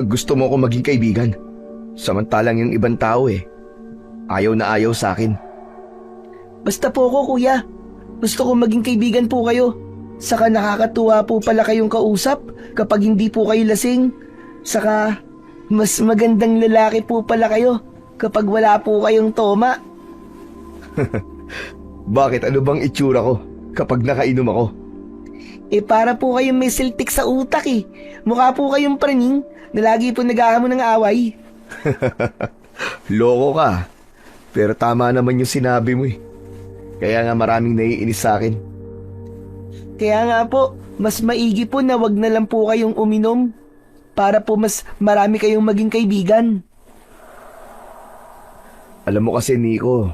gusto mo ako maging kaibigan. Samantalang yung ibang tao ayaw na ayaw sa akin. Basta po ako, kuya. Gusto ko maging kaibigan po kayo. Saka nakakatuwa po pala kayong kausap kapag hindi po kayo lasing. Saka mas magandang lalaki po pala kayo kapag wala po kayong toma. Bakit? Ano bang itsura ko kapag nakainom ako? Para po kayong may siltik sa utak eh. Mukha po kayong praning na lagi po naghahamon ng away. Loko ka. Pero tama naman yung sinabi mo eh. Kaya nga maraming naiinis sa akin. Kaya nga po, mas maigi po na wag na lang po kayong uminom para po mas marami kayong maging kaibigan. Alam mo kasi, Nico,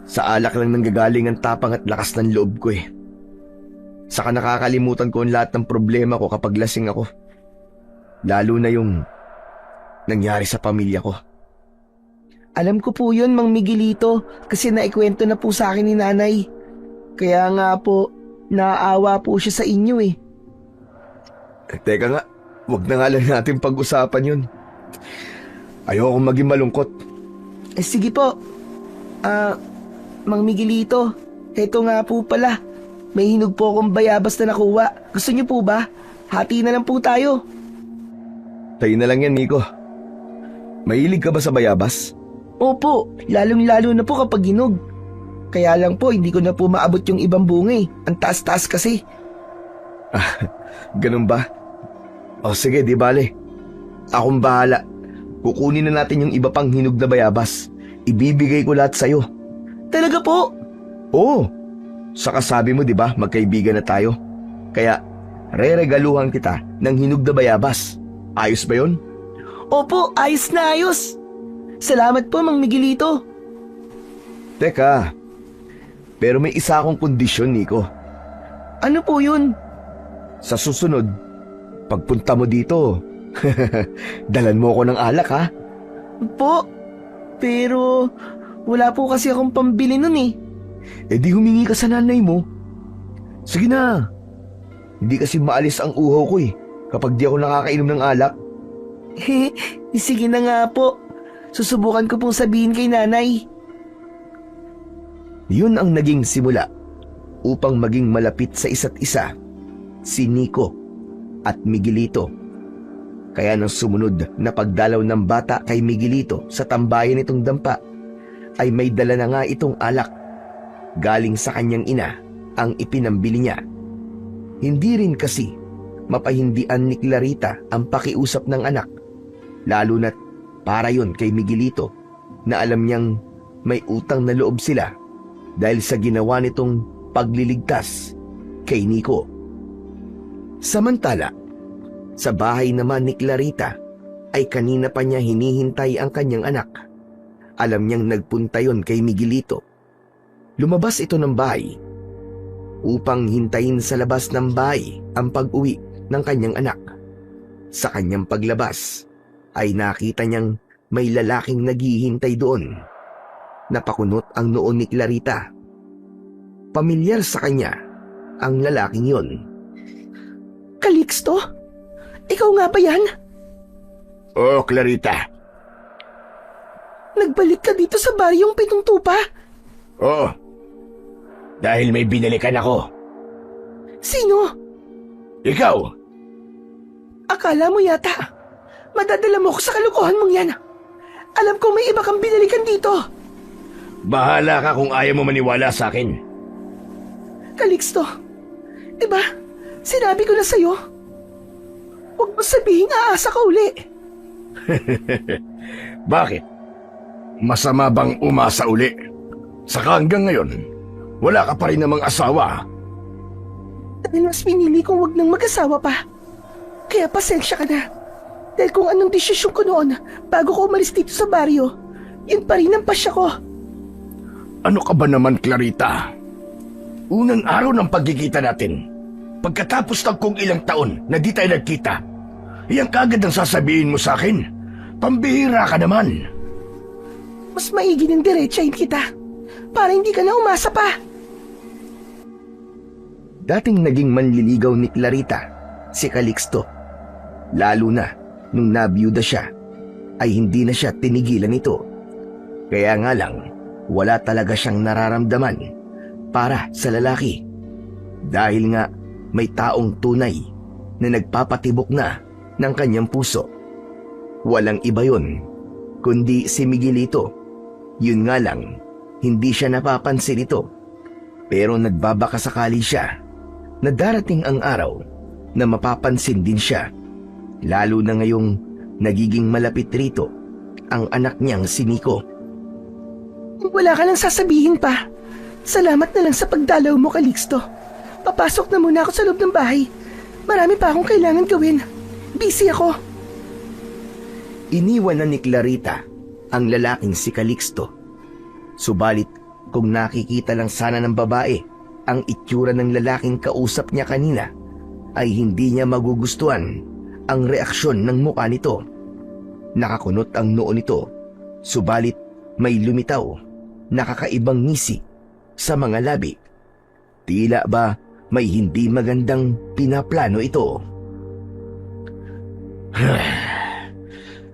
sa alak lang nanggagaling ang tapang at lakas ng loob ko eh. Saka nakakalimutan ko ang lahat ng problema ko kapag lasing ako. Lalo na yung nangyari sa pamilya ko. Alam ko po yun, Mang Miguelito, kasi naikwento na po sa akin ni nanay. Kaya nga po, naaawa po siya sa inyo eh. Teka nga, wag na nga lang natin pag-usapan yun. Ayoko maging malungkot. Sige po. Mang Miguelito, eto nga po pala. May hinog po akong bayabas na nakuha. Gusto niyo po ba? Hati na lang po tayo. Tayo na lang yan, Nico. Mahilig ka ba sa bayabas? Opo, lalong-lalo na po kapag hinog. Kaya lang po, hindi ko na po maabot yung ibang bunga eh. Ang taas-taas kasi. Ganun ba? O sige, di bale. Akong bahala. Kukunin na natin yung iba pang hinog na bayabas. Ibibigay ko lahat sa'yo. Talaga po? Oo. Saka sabi mo, di ba, magkaibigan na tayo. Kaya, re-regaluhan kita ng hinog na bayabas. Ayos ba yun? Opo, ayos na ayos. Salamat po, Mang Miguelito. Teka, pero may isa akong kondisyon, Nico. Ano po yun? Sa susunod, pagpunta mo dito, dalan mo ako ng alak, ha? Po, pero wala po kasi akong pambili nun eh. Eh di humingi ka sa nanay mo. Sige na. Hindi kasi maalis ang uhaw ko eh, kapag di ako nakakainom ng alak. Sige na nga po. Susubukan ko pong sabihin kay nanay. Yun ang naging simula upang maging malapit sa isa't isa si Nico at Miguelito. Kaya nang sumunod na pagdalaw ng bata kay Miguelito sa tambayan nitong dampa, ay may dala na nga itong alak. Galing sa kanyang ina ang ipinambili niya. Hindi rin kasi mapahindian ni Clarita ang pakiusap ng anak, lalo na't para yon kay Miguelito na alam niyang may utang na loob sila dahil sa ginawa nitong pagliligtas kay Nico. Samantala, sa bahay naman ni Clarita ay kanina pa niya hinihintay ang kanyang anak. Alam niyang nagpunta yon kay Miguelito. Lumabas ito ng bahay upang hintayin sa labas ng bahay ang pag-uwi ng kanyang anak. Sa kanyang paglabas ay nakita niyang may lalaking naghihintay doon. Napakunot ang noo ni Clarita. Pamilyar sa kanya ang lalaking yon. Calixto? Ikaw nga ba yan? Oo, Clarita. Nagbalik ka dito sa baryong Pinungtupa? Oo. Dahil may binalikan ako. Sino? Ikaw? Akala mo yata madadala mo ako sa kalukuhan mong yan. Alam ko may iba kang binalikan dito. Bahala ka kung ayaw mo maniwala sa akin. Calixto, diba, sinabi ko na sa'yo, huwag mo sabihin aasa ka uli. Bakit? Masama bang umasa uli? Saka hanggang ngayon, wala ka pa rin namang asawa. Dahil mas pinili kong huwag nang mag-asawa pa. Kaya pasensya ka na. Dahil kung anong desisyon ko noon bago ko umalis dito sa baryo, yun pa rin ang pasya ko. Ano ka ba naman, Clarita? Unang araw ng pagkikita natin, pagkatapos ng kung ilang taon na di tayo nagkita, iyan kagad ang sasabihin mo sa akin. Pambihira ka naman. Mas maigi ng diretsahin kita para hindi ka na umasa pa. Dating naging manliligaw ni Clarita si Calixto. Lalo na nung nabiyuda siya, ay hindi na siya tinigilan nito. Kaya nga lang, wala talaga siyang nararamdaman para sa lalaki. Dahil nga may taong tunay na nagpapatibok na ng kanyang puso. Walang iba yun, kundi si Miguelito. Yun nga lang, hindi siya napapansin ito. Pero nagbabakasakali siya na darating ang araw na mapapansin din siya. Lalo na ngayong nagiging malapit rito ang anak niyang si Nico. Wala ka lang sasabihin pa. Salamat na lang sa pagdalaw mo, Calixto. Papasok na muna ako sa loob ng bahay. Marami pa akong kailangan gawin. Busy ako. Iniwan na ni Clarita ang lalaking si Calixto. Subalit kung nakikita lang sana ng babae ang itsura ng lalaking kausap niya kanina, ay hindi niya magugustuhan ang reaksyon ng mukha nito. Nakakunot ang noo nito, subalit may lumitaw na kakaibang ngisi sa mga labi. Tila ba may hindi magandang pinaplano ito?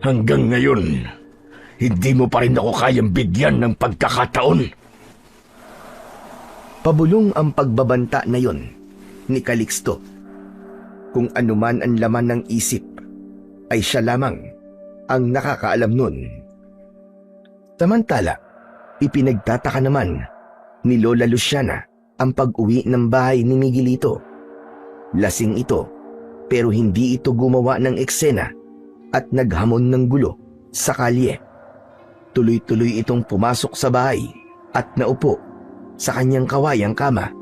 Hanggang ngayon, hindi mo pa rin ako kayang bigyan ng pagkakataon. Pabulong ang pagbabanta na yon ni Calixto. Kung anuman ang laman ng isip, ay siya lamang ang nakakaalam nun. Samantala, ipinagtataka naman ni Lola Luciana ang pag-uwi ng bahay ni Miguelito. Lasing ito pero hindi ito gumawa ng eksena at naghamon ng gulo sa kalye. Tuloy-tuloy itong pumasok sa bahay at naupo sa kanyang kawayang kama.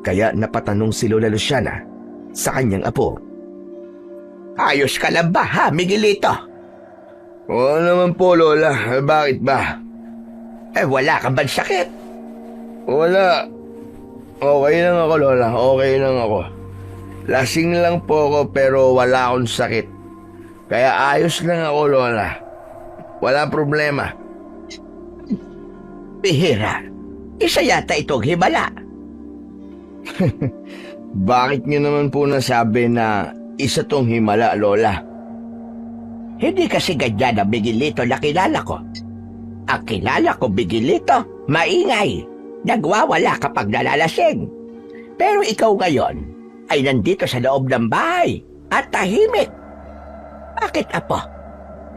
Kaya napatanong si Lola Luciana sa kanyang apo. Ayos ka lang ba ha, Miguelito? Oo naman po, Lola. Bakit ba? Wala ka bang sakit? Wala. Okay lang ako, Lola. Okay lang ako. Lasing lang po ako pero wala akong sakit. Kaya ayos lang ako, Lola. Wala problema. Bihira. Isa yata itong himala. Bakit niyo naman po nasabi na isa tong himala, Lola? Hindi kasi ganyan ang Miguelito na kilala ko. Ang kilala ko, Miguelito, maingay. Nagwawala kapag nalalasing. Pero ikaw ngayon ay nandito sa loob ng bahay at tahimik. Bakit, apo?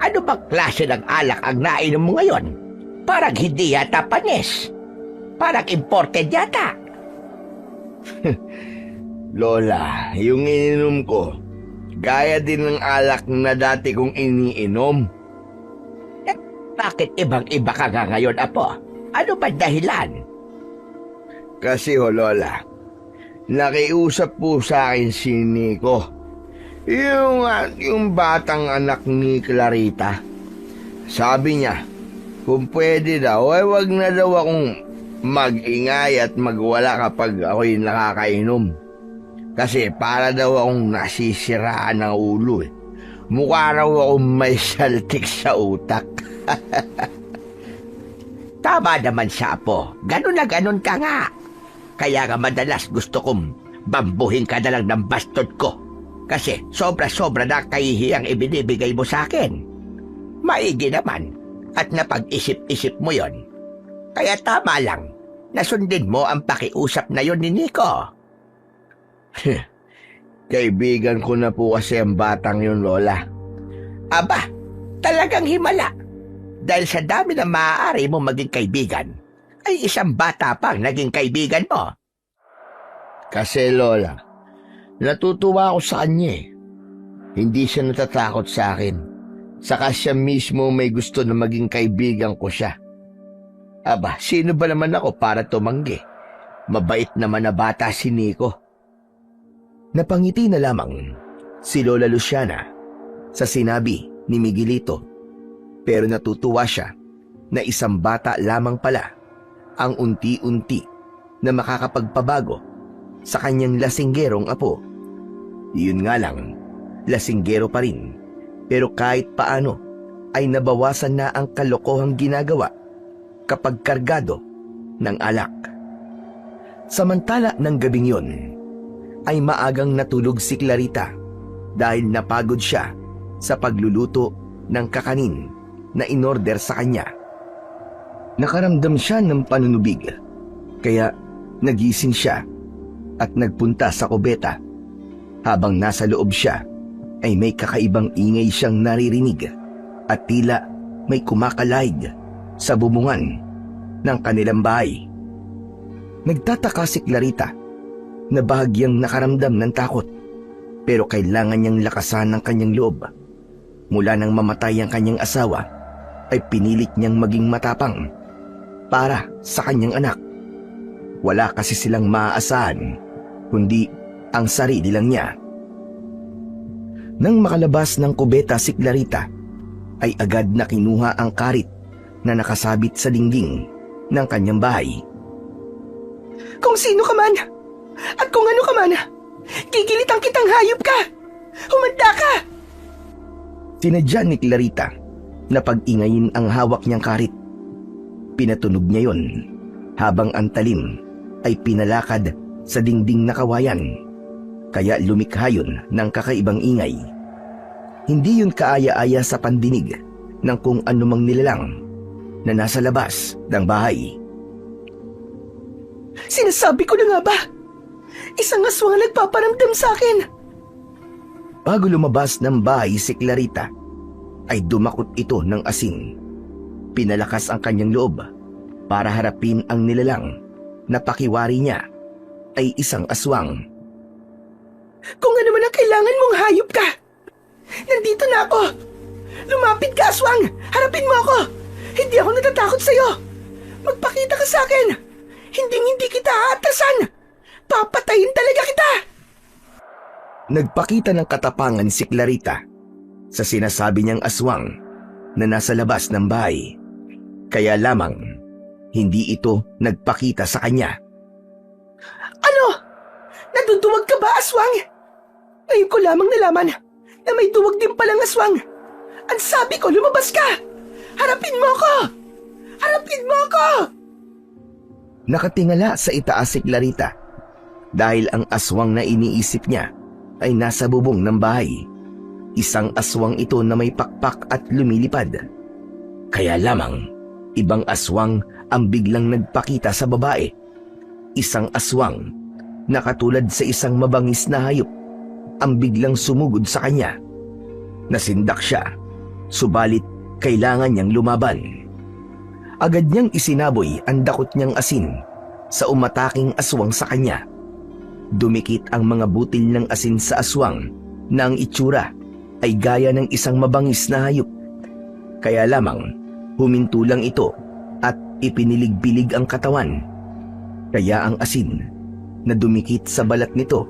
Ano bang klase ng alak ang nainom mo ngayon? Parang hindi yata panis. Parang imported yata. Lola, yung ininom ko, gaya din ng alak na dati kong iniinom. Bakit ibang-iba ka nga ngayon, apo? Ano ba dahilan? Kasi Lola, nakiusap po sa akin si Nico. Yung batang anak ni Clarita. Sabi niya, kung pwede daw, ay wag na daw akong mag-ingay at magwala kapag ako'y nakakainom. Kasi para daw akong nasisiraan ng ulo eh. Mukha raw akong may saltik sa utak. Tama naman siya, apo. Ganun na ganun ka nga. Kaya nga madalas gusto kong bambuhin ka na lang ng bastot ko. Kasi sobra-sobra na kahihiyang ibinibigay mo sa akin. Maigi naman at napag-isip-isip mo yon. Kaya tama lang, nasundin mo ang pakiusap na yon ni Nico. Kaibigan ko na po kasi ang batang yun, Lola. Aba, talagang himala. Dahil sa dami na maaari mo maging kaibigan, ay isang bata pang naging kaibigan mo. Kasi Lola, natutuwa ako sa kanya eh. Hindi siya natatakot sa akin. Saka siya mismo may gusto na maging kaibigan ko siya. Aba, sino ba naman ako para tumanggi? Mabait naman na bata si Nico. Napangiti na lamang si Lola Luciana sa sinabi ni Miguelito, pero natutuwa siya na isang bata lamang pala ang unti-unti na makakapagpabago sa kanyang lasinggerong apo. Yun nga lang, lasinggero pa rin, pero kahit paano ay nabawasan na ang kalokohang ginagawa kapag kargado ng alak. Samantala ng gabing yon, ay maagang natulog si Clarita dahil napagod siya sa pagluluto ng kakanin na inorder sa kanya. Nakaramdam siya ng panunubig, kaya nagising siya at nagpunta sa kubeta. Habang nasa loob siya, ay may kakaibang ingay siyang naririnig at tila may kumakalayg sa bubungan ng kanilang bahay. Nagtataka si Clarita na bahagyang nakaramdam ng takot, pero kailangan niyang lakasan ang kanyang loob. Mula nang mamatay ang kanyang asawa, ay pinilit niyang maging matapang para sa kanyang anak. Wala kasi silang maaasahan, kundi ang sarili lang niya. Nang makalabas ng kubeta si Clarita, ay agad na kinuha ang karit na nakasabit sa dingding ng kanyang bahay. Kung sino ka man, at kung ano ka man, gigilitan kitang hayop ka! Humanda ka! Sinadya ni Clarita na pag-ingayin ang hawak niyang karit. Pinatunog niya yon habang ang talim ay pinalakad sa dingding na kawayan, kaya lumikha yun ng kakaibang ingay. Hindi yun kaaya-aya sa pandinig ng kung anumang nilalang na nasa labas ng bahay. Sinasabi ko na nga ba? Isang aswang nagpaparamdam sa akin. Bago lumabas ng bahay si Clarita, ay dumakot ito ng asin. Pinalakas ang kanyang loob para harapin ang nilalang na pakiwari niya ay isang aswang. Kung ano man ang kailangan mong hayop ka, nandito na ako. Lumapit ka, aswang! Harapin mo ako! Hindi ako natatakot sa'yo! Magpakita ka sa akin! Hindi kita aatasan! Papatayin talaga kita! Nagpakita ng katapangan si Clarita sa sinasabi niyang aswang na nasa labas ng bahay. Kaya lamang, hindi ito nagpakita sa kanya. Ano? Naduduwag ka ba, aswang? Ngayon ko lamang nalaman na may duwag din palang aswang. Ang sabi ko, lumabas ka! Harapin mo ako! Harapin mo ako! Nakatingala sa itaas si Clarita dahil ang aswang na iniisip niya ay nasa bubong ng bahay. Isang aswang ito na may pakpak at lumilipad. Kaya lamang, ibang aswang ang biglang nagpakita sa babae. Isang aswang na katulad sa isang mabangis na hayop ang biglang sumugod sa kanya. Nasindak siya, subalit kailangan niyang lumaban. Agad niyang isinaboy ang dakot niyang asin sa umataking aswang sa kanya. Dumikit ang mga butil ng asin sa aswang na ang itsura ay gaya ng isang mabangis na hayop. Kaya lamang huminto lang ito at ipinilig-bilig ang katawan. Kaya ang asin na dumikit sa balat nito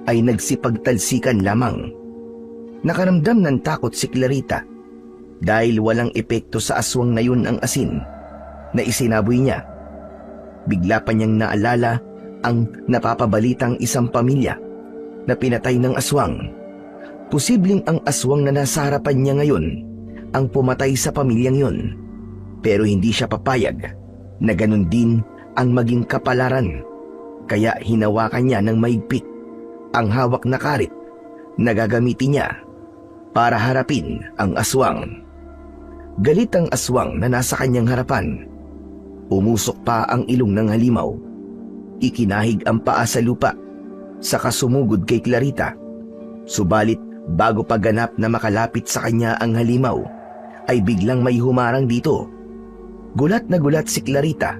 ay nagsipagtalsikan lamang. Nakaramdam ng takot si Clarita dahil walang epekto sa aswang na yun ang asin na isinaboy niya. Bigla pa niyang naalala ang napapabalitang isang pamilya na pinatay ng aswang. Posibleng ang aswang na nasa harapan niya ngayon ang pumatay sa pamilyang yun. Pero hindi siya papayag na ganun din ang maging kapalaran. Kaya hinawakan niya ng mahigpit ang hawak na karit na gagamitin niya para harapin ang aswang. Galit ang aswang na nasa kanyang harapan. Umusok pa ang ilong ng halimaw. Ikinahig ang paa sa lupa, saka sumugod kay Clarita. Subalit bago pa ganap na makalapit sa kanya ang halimaw, ay biglang may humarang dito. Gulat na gulat si Clarita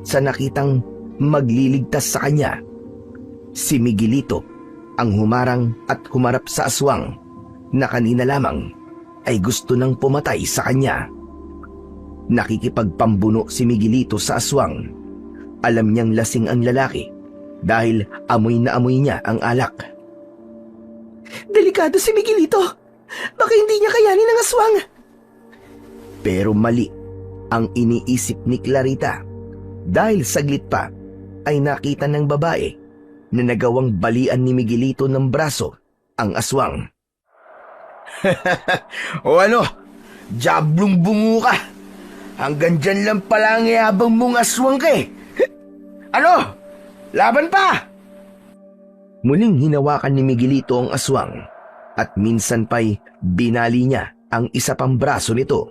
sa nakitang magliligtas sa kanya. Si Miguelito ang humarang at humarap sa aswang na kanina lamang ay gusto nang pumatay sa kanya. Nakikipagpambuno si Miguelito sa aswang. Alam niyang lasing ang lalaki dahil amoy na amoy niya ang alak. Delikado si Miguelito. Baka hindi niya kayanin ang aswang. Pero mali ang iniisip ni Clarita dahil saglit pa ay nakita ng babae na nagawang balian ni Miguelito ng braso ang aswang. O ano? Diablong bungo ka! Hanggang dyan lang pala ang yabang mong aswang ka eh! Ano? Laban pa! Muling hinawakan ni Miguelito ang aswang at minsan pa'y binali niya ang isa pang braso nito.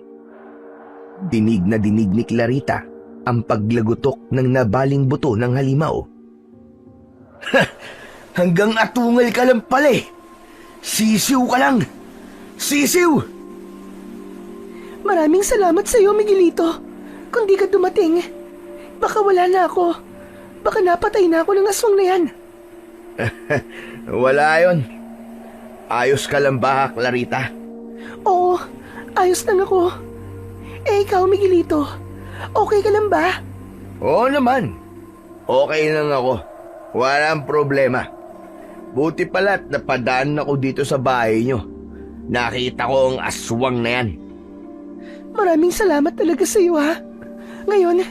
Dinig na dinig ni Clarita ang paglagutok ng nabaling buto ng halimaw. Hanggang atungal ka lang pala eh! Sisiw ka lang! Sisiw! Maraming salamat sa iyo, Miguelito. Kung di ka dumating, baka wala na ako. Baka napatay na ako ng aswang na yan. Wala yon. Ayos ka lang ba, Clarita? Oo, ayos lang ako. Eh ikaw, Miguelito, okay ka lang ba? Oo naman. Okay lang ako. Walang problema. Buti pala't napadaan ako dito sa bahay nyo. Nakita ko ang aswang na yan. Maraming salamat talaga sa iyo, ha? Ngayon,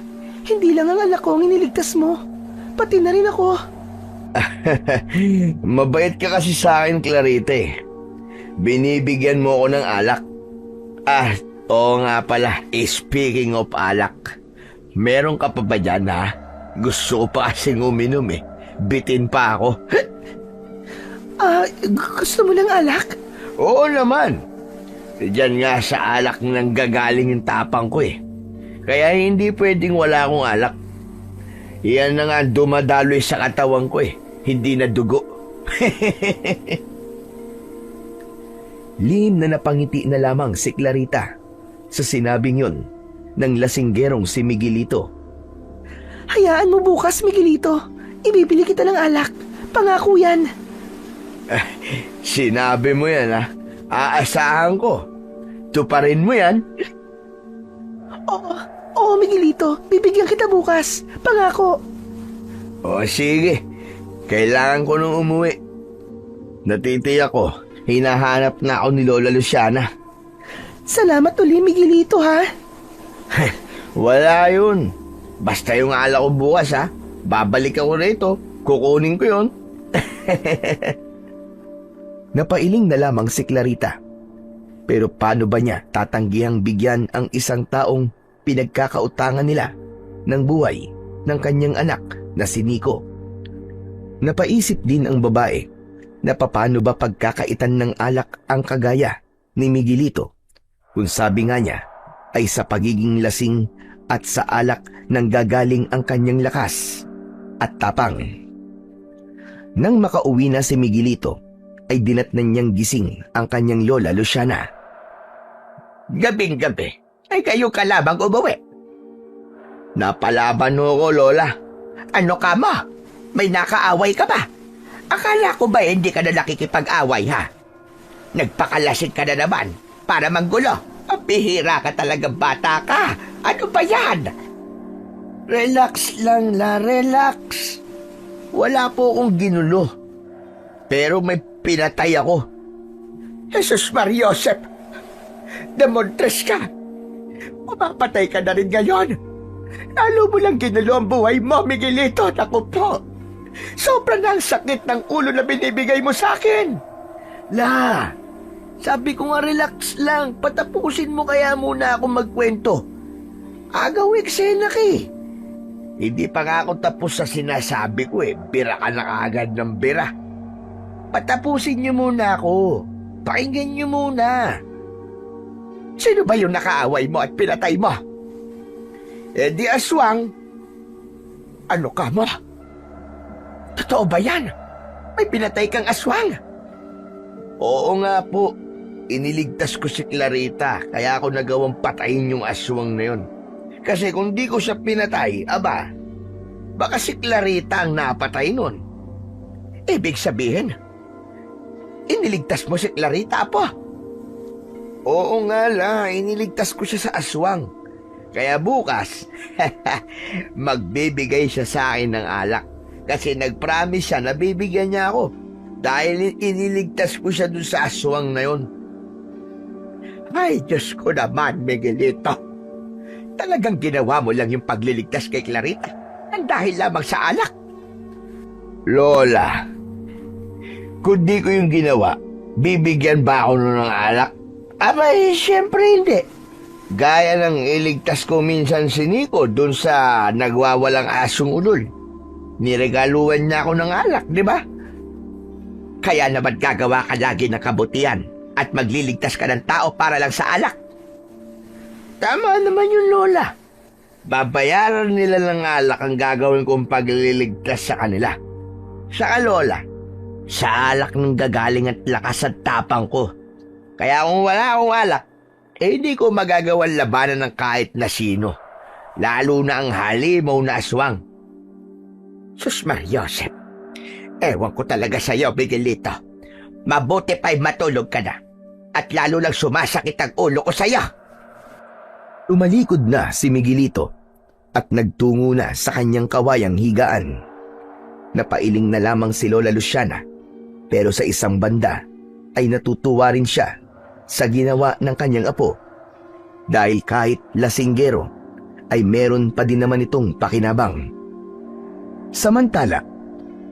hindi lang ang anak ko ang iniligtas mo. Pati na rin ako. Mabait ka kasi sa akin, Clarita eh. Binibigyan mo ako ng alak. Oo nga pala, speaking of alak, meron ka pa ba dyan ha? Gusto ko pa kasing uminom eh. Bitin pa ako. Gusto mo ng alak? Oo naman. Diyan nga sa alak nang gagaling yung tapang ko eh. Kaya hindi pwedeng wala akong alak. Yan na nga dumadaloy sa katawan ko eh. Hindi na dugo. Lihim na napangiti na lamang si Clarita sa sinabing yon ng lasinggerong si Miguelito Hayaan mo bukas, Miguelito. Ibibili kita ng alak. Pangako yan. Sinabi mo yan, ha? Aasahan ko. Tuparin mo yan. Oo, Miguelito. Bibigyan kita bukas. Pangako. O sige, kailangan ko nung umuwi. Natitiyak ko, hinahanap na ako ni Lola Luciana. Salamat uli, Miguelito, ha? Wala yun. Basta yung alak ko bukas, ha? Babalik ako rito. Kukunin ko yun. Napailing na lamang si Clarita. Pero paano ba niya tatanggihang bigyan ang isang taong pinagkakautangan nila ng buhay ng kanyang anak na si Nico? Napaisip din ang babae na paano ba pagkakaitan ng alak ang kagaya ni Miguelito kung sabi nga niya ay sa pagiging lasing at sa alak nang gagaling ang kanyang lakas at tapang. Nang makauwi na si Miguelito, ay dinatnan niyang gising ang kanyang lola Luciana. Gabing-gabi, ay kayo ka lamang umuwi. Napalaban mo ko, Lola. Ano ka mo? May nakaaway ka ba? Akala ko ba hindi ka na nakikipag-away, ha? Nagpakalasing ka na naman para manggulo. Ang bihira ka talagang bata ka. Ano ba yan? Relax lang, La. Relax. Wala po akong ginulo. Pero may pinatay ako. Jesus Mariosep, demontres ka. Mapapatay ka na rin ngayon. Lalo mo lang ginulo ang buhay mo, Miguelito. Naku po. Sobrang ang sakit ng ulo na binibigay mo sa akin. La, sabi ko nga relax lang. Patapusin mo kaya muna ako magkwento. Agaw eksena ka eh. Hindi pa nga ako tapos sa sinasabi ko eh. Bira ka na kaagad ng bira. Patapusin niyo muna ako. Pakinggan niyo muna. Sino ba yung nakaaway mo at pinatay mo? Eh di aswang. Ano ka mo? Totoo ba yan? May pinatay kang aswang? Oo nga po. Iniligtas ko si Clarita. Kaya ako nagawang patayin yung aswang na yun. Kasi kung di ko siya pinatay, aba, baka si Clarita ang napatay nun. Ibig sabihin, iniligtas mo si Clarita, Apo? Oo nga la, iniligtas ko siya sa aswang. Kaya bukas, magbibigay siya sa akin ng alak. Kasi nag-promise siya na bibigyan niya ako. Dahil iniligtas ko siya dun sa aswang na yun. Ay, Diyos ko naman, Miguelito. Talagang ginawa mo lang yung pagliligtas kay Clarita ang dahil lamang sa alak. Lola, kung di ko yung ginawa, bibigyan ba ako nun ng alak? Abay, siyempre hindi. Gaya ng iligtas ko minsan si Nico dun sa nagwawalang asong ulol. Niregaluhan niya ako ng alak, di ba? Kaya naman gagawa ka lagi ng kabutihan at magliligtas ka ng tao para lang sa alak. Tama naman yun, Lola. Babayaran nila ng alak ang gagawin kong pagliligtas sa kanila. Saka, Lola, sa alak ng gagaling at lakas at tapang ko. Kaya kung wala akong alak, hindi ko magagawan labanan ng kahit na sino. Lalo na ang halimaw na aswang. Sus Mariosep, ewan ko talaga sa iyo, Miguelito. Mabuti pa'y matulog ka na. At lalo lang sumasakit ang ulo ko sa iyo. Tumalikod na si Miguelito at nagtungo na sa kanyang kawayang higaan. Napailing na lamang si Lola Luciana, pero sa isang banda ay natutuwa rin siya sa ginawa ng kanyang apo. Dahil kahit lasinggero ay meron pa din naman itong pakinabang. Samantala,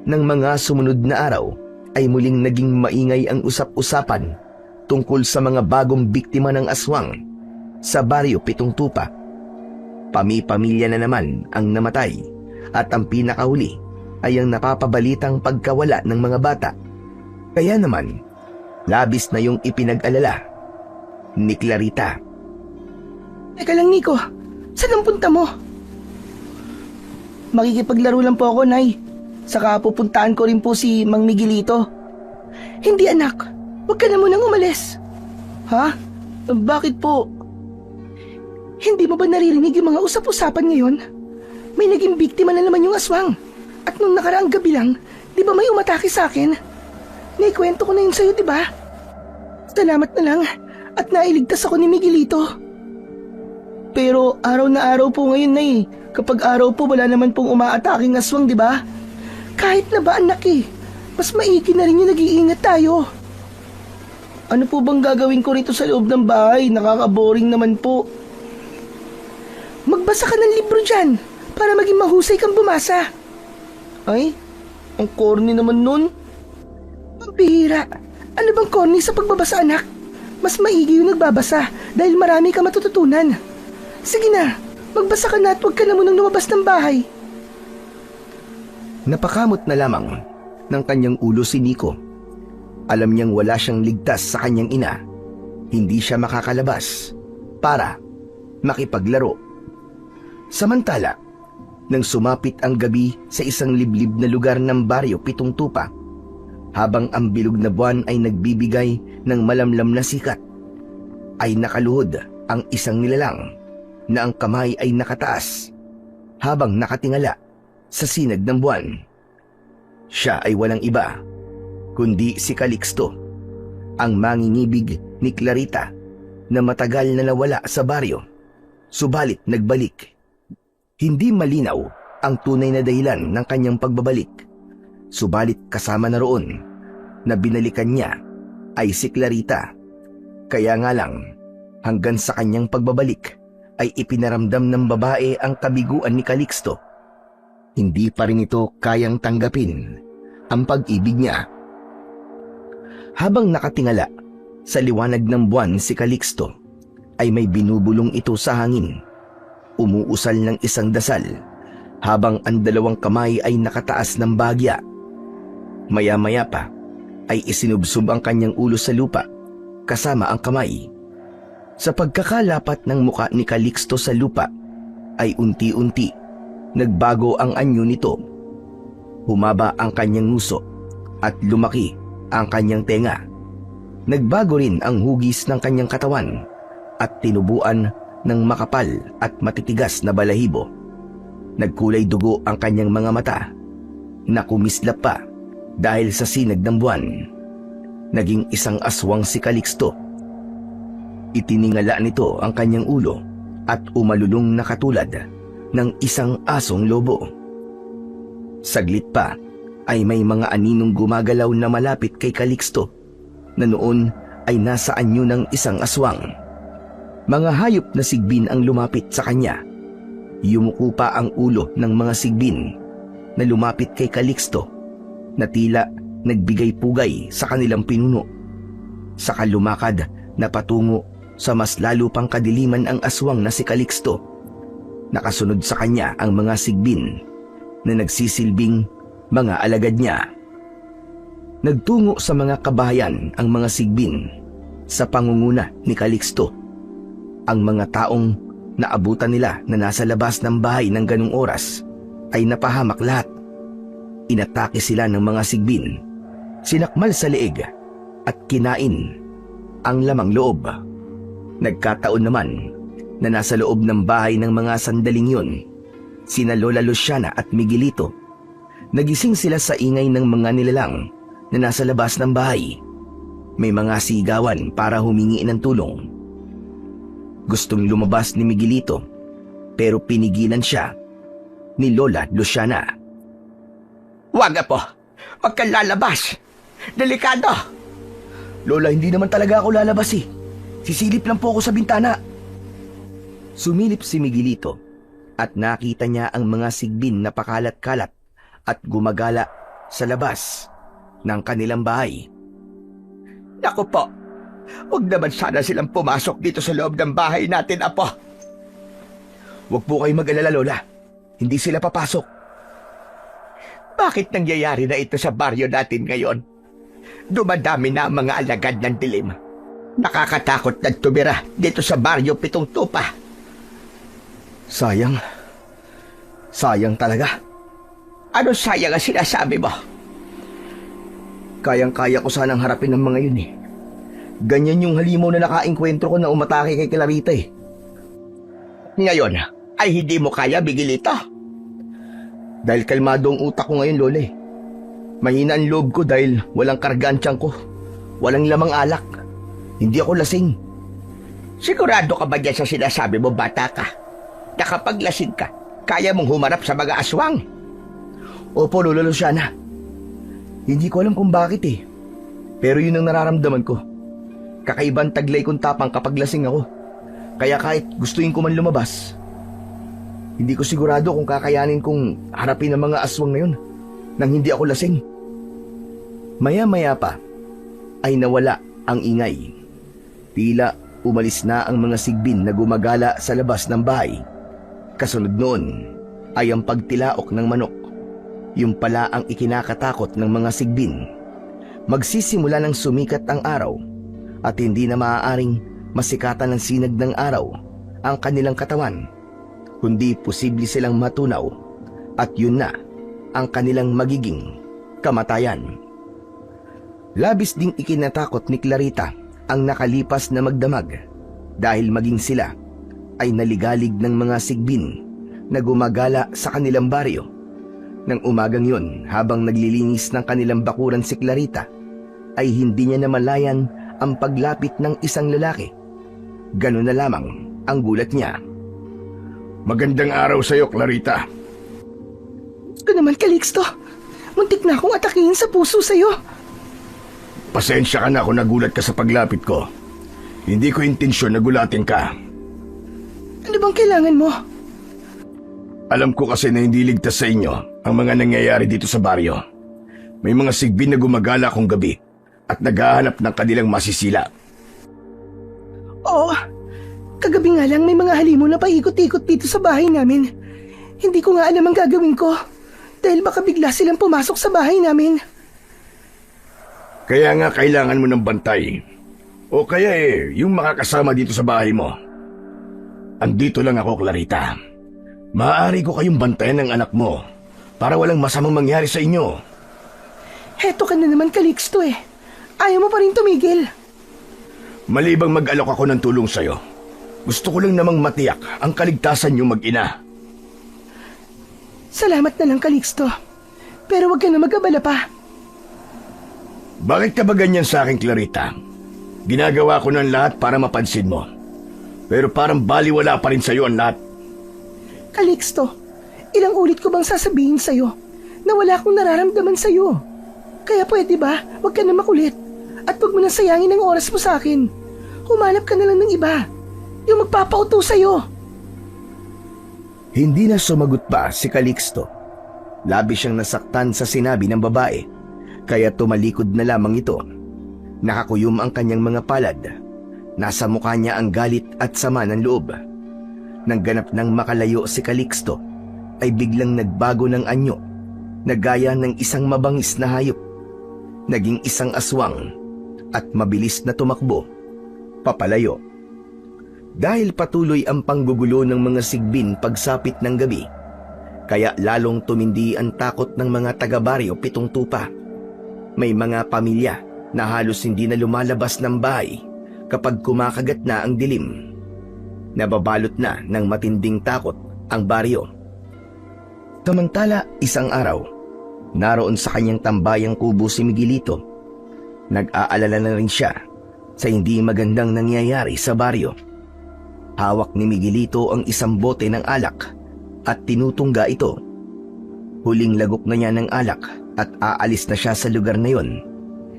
ng mga sumunod na araw ay muling naging maingay ang usap-usapan tungkol sa mga bagong biktima ng aswang sa baryo Pitong Tupa. Pami-pamilya na naman ang namatay at ang pinakahuli ay ang napapabalitang pagkawala ng mga bata. Kaya naman, labis na yung ipinag-alala ni Clarita. Teka lang, Nico. Saan ang punta mo? Makikipaglaro lang po ako, Nay. Saka pupuntaan ko rin po si Mang Miguelito. Hindi, anak. Huwag ka na munang umalis. Ha? Bakit po? Hindi mo ba naririnig yung mga usap-usapan ngayon? may naging biktima na naman yung aswang. At nung nakaraang gabi lang, di ba may umatake sa akin? Naikwento ko na yun sa'yo, di ba? Salamat na lang at nailigtas ako ni Miguelito. Pero araw na araw po ngayon na Kapag araw po wala naman pong umaataking aswang, di ba? Kahit na ba anak mas maigi na rin yung nag-iingat tayo. Ano po bang gagawin ko rito sa loob ng bahay? Nakaka-boring naman po. Magbasa ka ng libro dyan para maging mahusay kang bumasa. Ay, ang corny naman nun. Ang bihira. Ano bang corny sa pagbabasa, anak? Mas maigi yung nagbabasa dahil marami ka matututunan. Sige na, magbasa ka na at huwag ka na munang lumabas ng bahay. Napakamot na lamang ng kanyang ulo si Nico. Alam niyang wala siyang ligtas sa kanyang ina. Hindi siya makakalabas para makipaglaro. Samantala, nang sumapit ang gabi sa isang liblib na lugar ng baryo Pitong Tupa, habang ang bilog na buwan ay nagbibigay ng malamlam na sikat, ay nakaluhod ang isang nilalang na ang kamay ay nakataas habang nakatingala sa sinag ng buwan. Siya ay walang iba kundi si Calixto, ang mangingibig ni Clarita na matagal na nawala sa baryo, subalit nagbalik. Hindi malinaw ang tunay na dahilan ng kanyang pagbabalik, subalit kasama na roon na binalikan niya ay si Clarita. Kaya nga lang, hanggang sa kanyang pagbabalik ay ipinaramdam ng babae ang kabiguan ni Calixto. Hindi pa rin ito kayang tanggapin ang pag-ibig niya. Habang nakatingala sa liwanag ng buwan si Calixto, ay may binubulong ito sa hangin. Umuusal ng isang dasal habang ang dalawang kamay ay nakataas ng bagya. Maya-maya pa ay isinubsob ang kanyang ulo sa lupa kasama ang kamay. Sa pagkakalapat ng muka ni Calixto sa lupa ay unti-unti nagbago ang anyo nito. Humaba ang kanyang nguso at lumaki ang kanyang tenga. Nagbago rin ang hugis ng kanyang katawan at tinubuan ng makapal at matitigas na balahibo. Nagkulay dugo ang kanyang mga mata na kumislap pa dahil sa sinag ng buwan. Naging isang aswang si Calixto. Itiningala nito ang kanyang ulo at umalulong na katulad ng isang asong lobo. Saglit pa ay may mga aninong gumagalaw na malapit kay Calixto na noon ay nasa anyo ng isang aswang. Mga hayop na sigbin ang lumapit sa kanya. Yumuko pa ang ulo ng mga sigbin na lumapit kay Calixto na tila nagbigay pugay sa kanilang pinuno. Saka lumakad na patungo sa mas lalo pang kadiliman ang aswang na si Calixto. Nakasunod sa kanya ang mga sigbin na nagsisilbing mga alagad niya. Nagtungo sa mga kabahayan ang mga sigbin sa pangunguna ni Calixto. Ang mga taong naabutan nila na nasa labas ng bahay ng ganung oras ay napahamak lahat. Inatake sila ng mga sigbin, sinakmal sa leeg at kinain ang lamang loob. Nagkataon naman na nasa loob ng bahay ng mga sandaling yun sina Lola Luciana at Miguelito. Nagising sila sa ingay ng mga nilalang na nasa labas ng bahay. May mga sigawan para humingi ng tulong. Gustong lumabas ni Miguelito pero pinigilan siya ni Lola Luciana. Wag po, wag kang lalabas. Delikado. Lola, hindi naman talaga ako lalabas eh. Sisilip lang po ako sa bintana. Sumilip si Miguelito at nakita niya ang mga sigbin na pakalat-kalat at gumagala sa labas ng kanilang bahay. Naku po, huwag naman sana silang pumasok dito sa loob ng bahay natin, Apo. Huwag po kayo mag-alala, Lola. Hindi sila papasok. Bakit nangyayari na ito sa baryo natin ngayon? Dumadami na ang mga alagad ng dilim. Nakakatakot na tumira dito sa baryo Pitong Tupa. Sayang. Sayang talaga. Ano sayang ang sinasabi mo? Kayang-kaya ko sanang harapin ang mga yun eh. Ganyan yung halimaw na nakaengkwentro ko na umatake kay Clarita eh. Ngayon, ay hindi mo kaya, Miguelito? Dahil kalmado ang utak ko ngayon, Lola eh. Mahina ang loob ko dahil walang kargaan tiyan ko. Walang lamang alak. Hindi ako lasing. Sigurado ka ba dyan sa sinasabi mo, bata ka? Na kapag lasing ka, kaya mong humarap sa mga aswang? Opo, Lola Luciana. Hindi ko alam kung bakit eh. Pero yun ang nararamdaman ko. Kakaibang taglay kong tapang kapag lasing ako. Kaya kahit gustuin ko man lumabas, hindi ko sigurado kung kakayanin kong harapin ang mga aswang na yun nang hindi ako lasing. Maya-maya pa ay nawala ang ingay. Tila umalis na ang mga sigbin na gumagala sa labas ng bahay. Kasunod noon ay ang pagtilaok ng manok. Yung pala ang ikinakatakot ng mga sigbin. Magsisimula ng sumikat ang araw at hindi na maaaring masikatan ng sinag ng araw ang kanilang katawan, kundi posible silang matunaw at yun na ang kanilang magiging kamatayan. Labis ding ikinatakot ni Clarita ang nakalipas na magdamag dahil maging sila ay naligalig ng mga sigbin na gumagala sa kanilang baryo. Nang umagang yun, habang naglilinis ng kanilang bakuran si Clarita, ay hindi niya namalayan ang paglapit ng isang lalaki. Ganun na lamang ang gulat niya. Magandang araw sa'yo, Clarita. Ito naman, Calixto. Muntik na akong atakihin sa puso sa'yo. Pasensya ka na kung nagulat ka sa paglapit ko. Hindi ko intensyon na gulatin ka. Ano bang kailangan mo? Alam ko kasi na hindi ligtas sa inyo ang mga nangyayari dito sa baryo. May mga sigbin na gumagala kung gabi at naghahanap ng kanilang masisila. Oo, kagabi nga lang may mga halimo na paikot-ikot dito sa bahay namin. Hindi ko nga alam ang gagawin ko dahil baka bigla silang pumasok sa bahay namin. Kaya nga kailangan mo ng bantay. O kaya yung makakasama dito sa bahay mo. Andito lang ako, Clarita. Maaari ko kayong bantayan ng anak mo para walang masamang mangyari sa inyo. Heto ka na naman, Calixto eh. Ayaw mo pa rin tumigil. Malibang mag-alok ako ng tulong sa'yo, gusto ko lang namang matiyak ang kaligtasan niyong mag-ina. Salamat na lang, Calixto. Pero wag ka na mag-abala pa. Bakit ka ba ganyan sa akin, Clarita? Ginagawa ko ng lahat para mapansin mo. Pero parang baliwala pa rin sa'yo ang lahat. Calixto, ilang ulit ko bang sasabihin sa'yo na wala akong nararamdaman sa'yo? Kaya pwede ba, wag ka na makulit at wag mo nang sayangin ang oras mo sa akin. Humanap ka na lang ng iba, yung magpapauto sa'yo. Hindi na sumagot pa si Calixto. Labis siyang nasaktan sa sinabi ng babae, kaya tumalikod na lamang ito. Nakakuyom ang kanyang mga palad. Nasa mukha niya ang galit at sama ng loob. Nang ganap nang makalayo si Calixto, ay biglang nagbago ng anyo, na gaya ng isang mabangis na hayop. Naging isang aswang at mabilis na tumakbo papalayo. Dahil patuloy ang panggugulo ng mga sigbin pagsapit ng gabi, kaya lalong tumindi ang takot ng mga taga-baryo Pitong Tupa. May mga pamilya na halos hindi na lumalabas ng bahay kapag kumakagat na ang dilim. Nababalot na ng matinding takot ang baryo. Samantala, isang araw, naroon sa kanyang tambayang kubo si Miguelito. Nag-aalala na rin siya sa hindi magandang nangyayari sa baryo. Hawak ni Miguelito ang isang bote ng alak at tinutungga ito. Huling lagok na niya ng alak at aalis na siya sa lugar na yon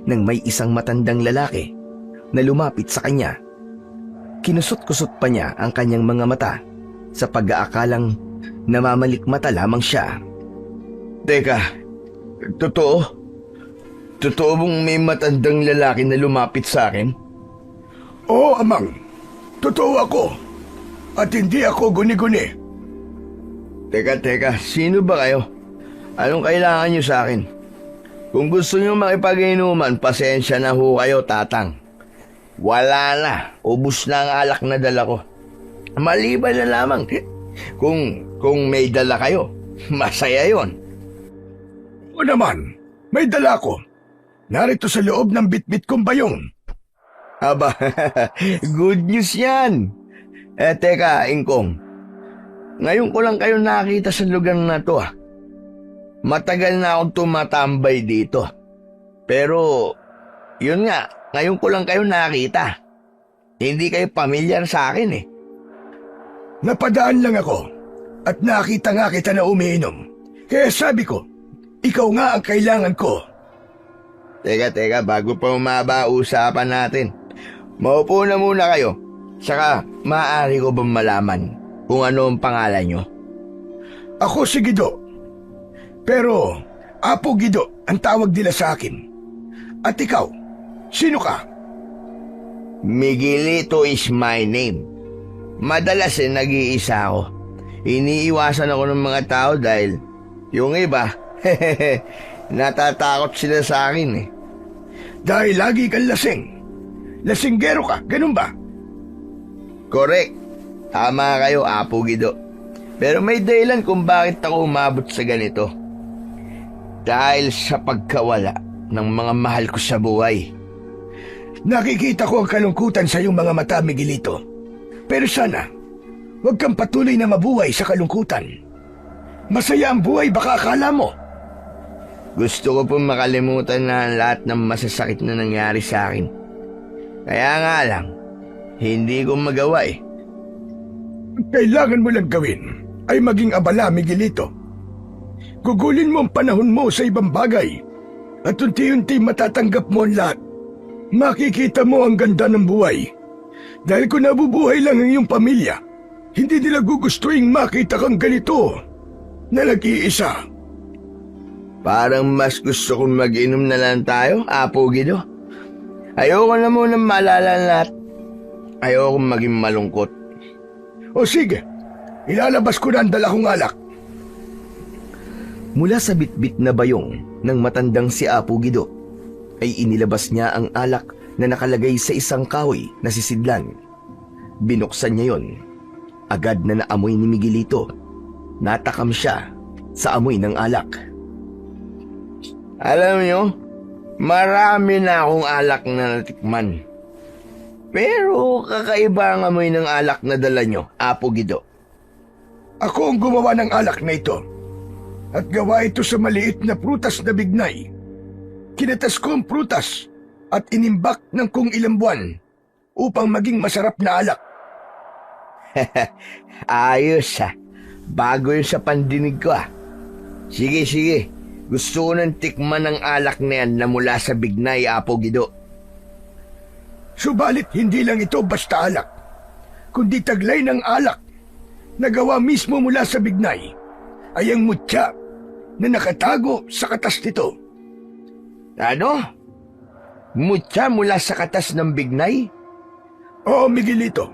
nang may isang matandang lalaki na lumapit sa kanya. Kinusot-kusot pa niya ang kanyang mga mata sa pag-aakalang namamalikmata lamang siya. Teka, totoo? Totoo bang may matandang lalaki na lumapit sa akin? Oo, Amang. Totoo ako. At hindi ako guni-guni. Teka, sino ba kayo? Anong kailangan niyo sa akin? Kung gusto niyo makipag-inuman, pasensya na ho kayo, tatang. Wala na, ubus na ang alak na dala ko. Maliban na lamang kung may dala kayo, masaya yon. O naman, may dala ko. Narito sa loob ng bitbit kong bayong. Aba, good news yan. Teka, Ingkong. Ngayon ko lang kayo nakita sa lugar na to. Matagal na akong tumatambay dito. Pero, yun nga, ngayon ko lang kayo nakita. Hindi kayo pamilyar sa akin eh. Napadaan lang ako at nakita nga kita na umiinom. Kaya sabi ko, ikaw nga ang kailangan ko. Teka, bago pa umaba usapan natin. Maupo na muna kayo. Saka, maaari ko bang malaman kung ano ang pangalan nyo? Ako si Guido. Pero, Apo Guido ang tawag nila sa akin. At ikaw, sino ka? Miguelito is my name. Madalas nag-iisa ako. Iniiwasan ako ng mga tao dahil yung iba, natatakot sila sa akin eh. Dahil lagi kang lasing. Lasinggero ka, ganun ba? Correct. Tama kayo, Apo Guido. Pero may dahilan kung bakit ako umabot sa ganito. Dahil sa pagkawala ng mga mahal ko sa buhay. Nakikita ko ang kalungkutan sa iyong mga mata, Miguelito. Pero sana, huwag kang patuloy na mabuhay sa kalungkutan. Masaya ang buhay, baka akala mo. Gusto ko pong makalimutan na ang lahat ng masasakit na nangyari sa akin. Kaya nga lang, hindi ko magawa eh. Kailangan mo lang gawin ay maging abala, Miguelito. Gugulin mo ang panahon mo sa ibang bagay at unti-unti matatanggap mo ang lahat. Makikita mo ang ganda ng buhay. Dahil kung nabubuhay lang ang iyong pamilya, hindi nila gugustuhin makita kang ganito na nag-iisa. Parang mas gusto kong mag-inom na lang tayo, Apo Guido. Ayoko na muna maalala ang lahat. Ayoko maging malungkot. O sige, ilalabas ko na ang dala kong alak. Mula sa bitbit na bayong ng matandang si Apo Guido, ay inilabas niya ang alak na nakalagay sa isang kahoy na sisidlan. Binuksan niya yon. Agad na naamoy ni Miguelito. Natakam siya sa amoy ng alak. Alam nyo, marami na akong alak na natikman. Pero kakaiba ang amoy ng alak na dala nyo, Apo Guido. Ako ang gumawa ng alak na ito. At gawa ito sa maliit na prutas na bignay. Kinatas ko ang prutas at inimbak ng kung ilang buwan upang maging masarap na alak. Ayos ha. Bago yun sa pandinig ko ah. Sige. Gusto ko nang tikman ng alak na yan na mula sa bignay, Apo Guido. Subalit hindi lang ito basta alak, kundi taglay ng alak na gawa mismo mula sa bignay ay ang mutya na nakatago sa katas nito. Ano? Mutya mula sa katas ng bignay? Oo, Miguelito.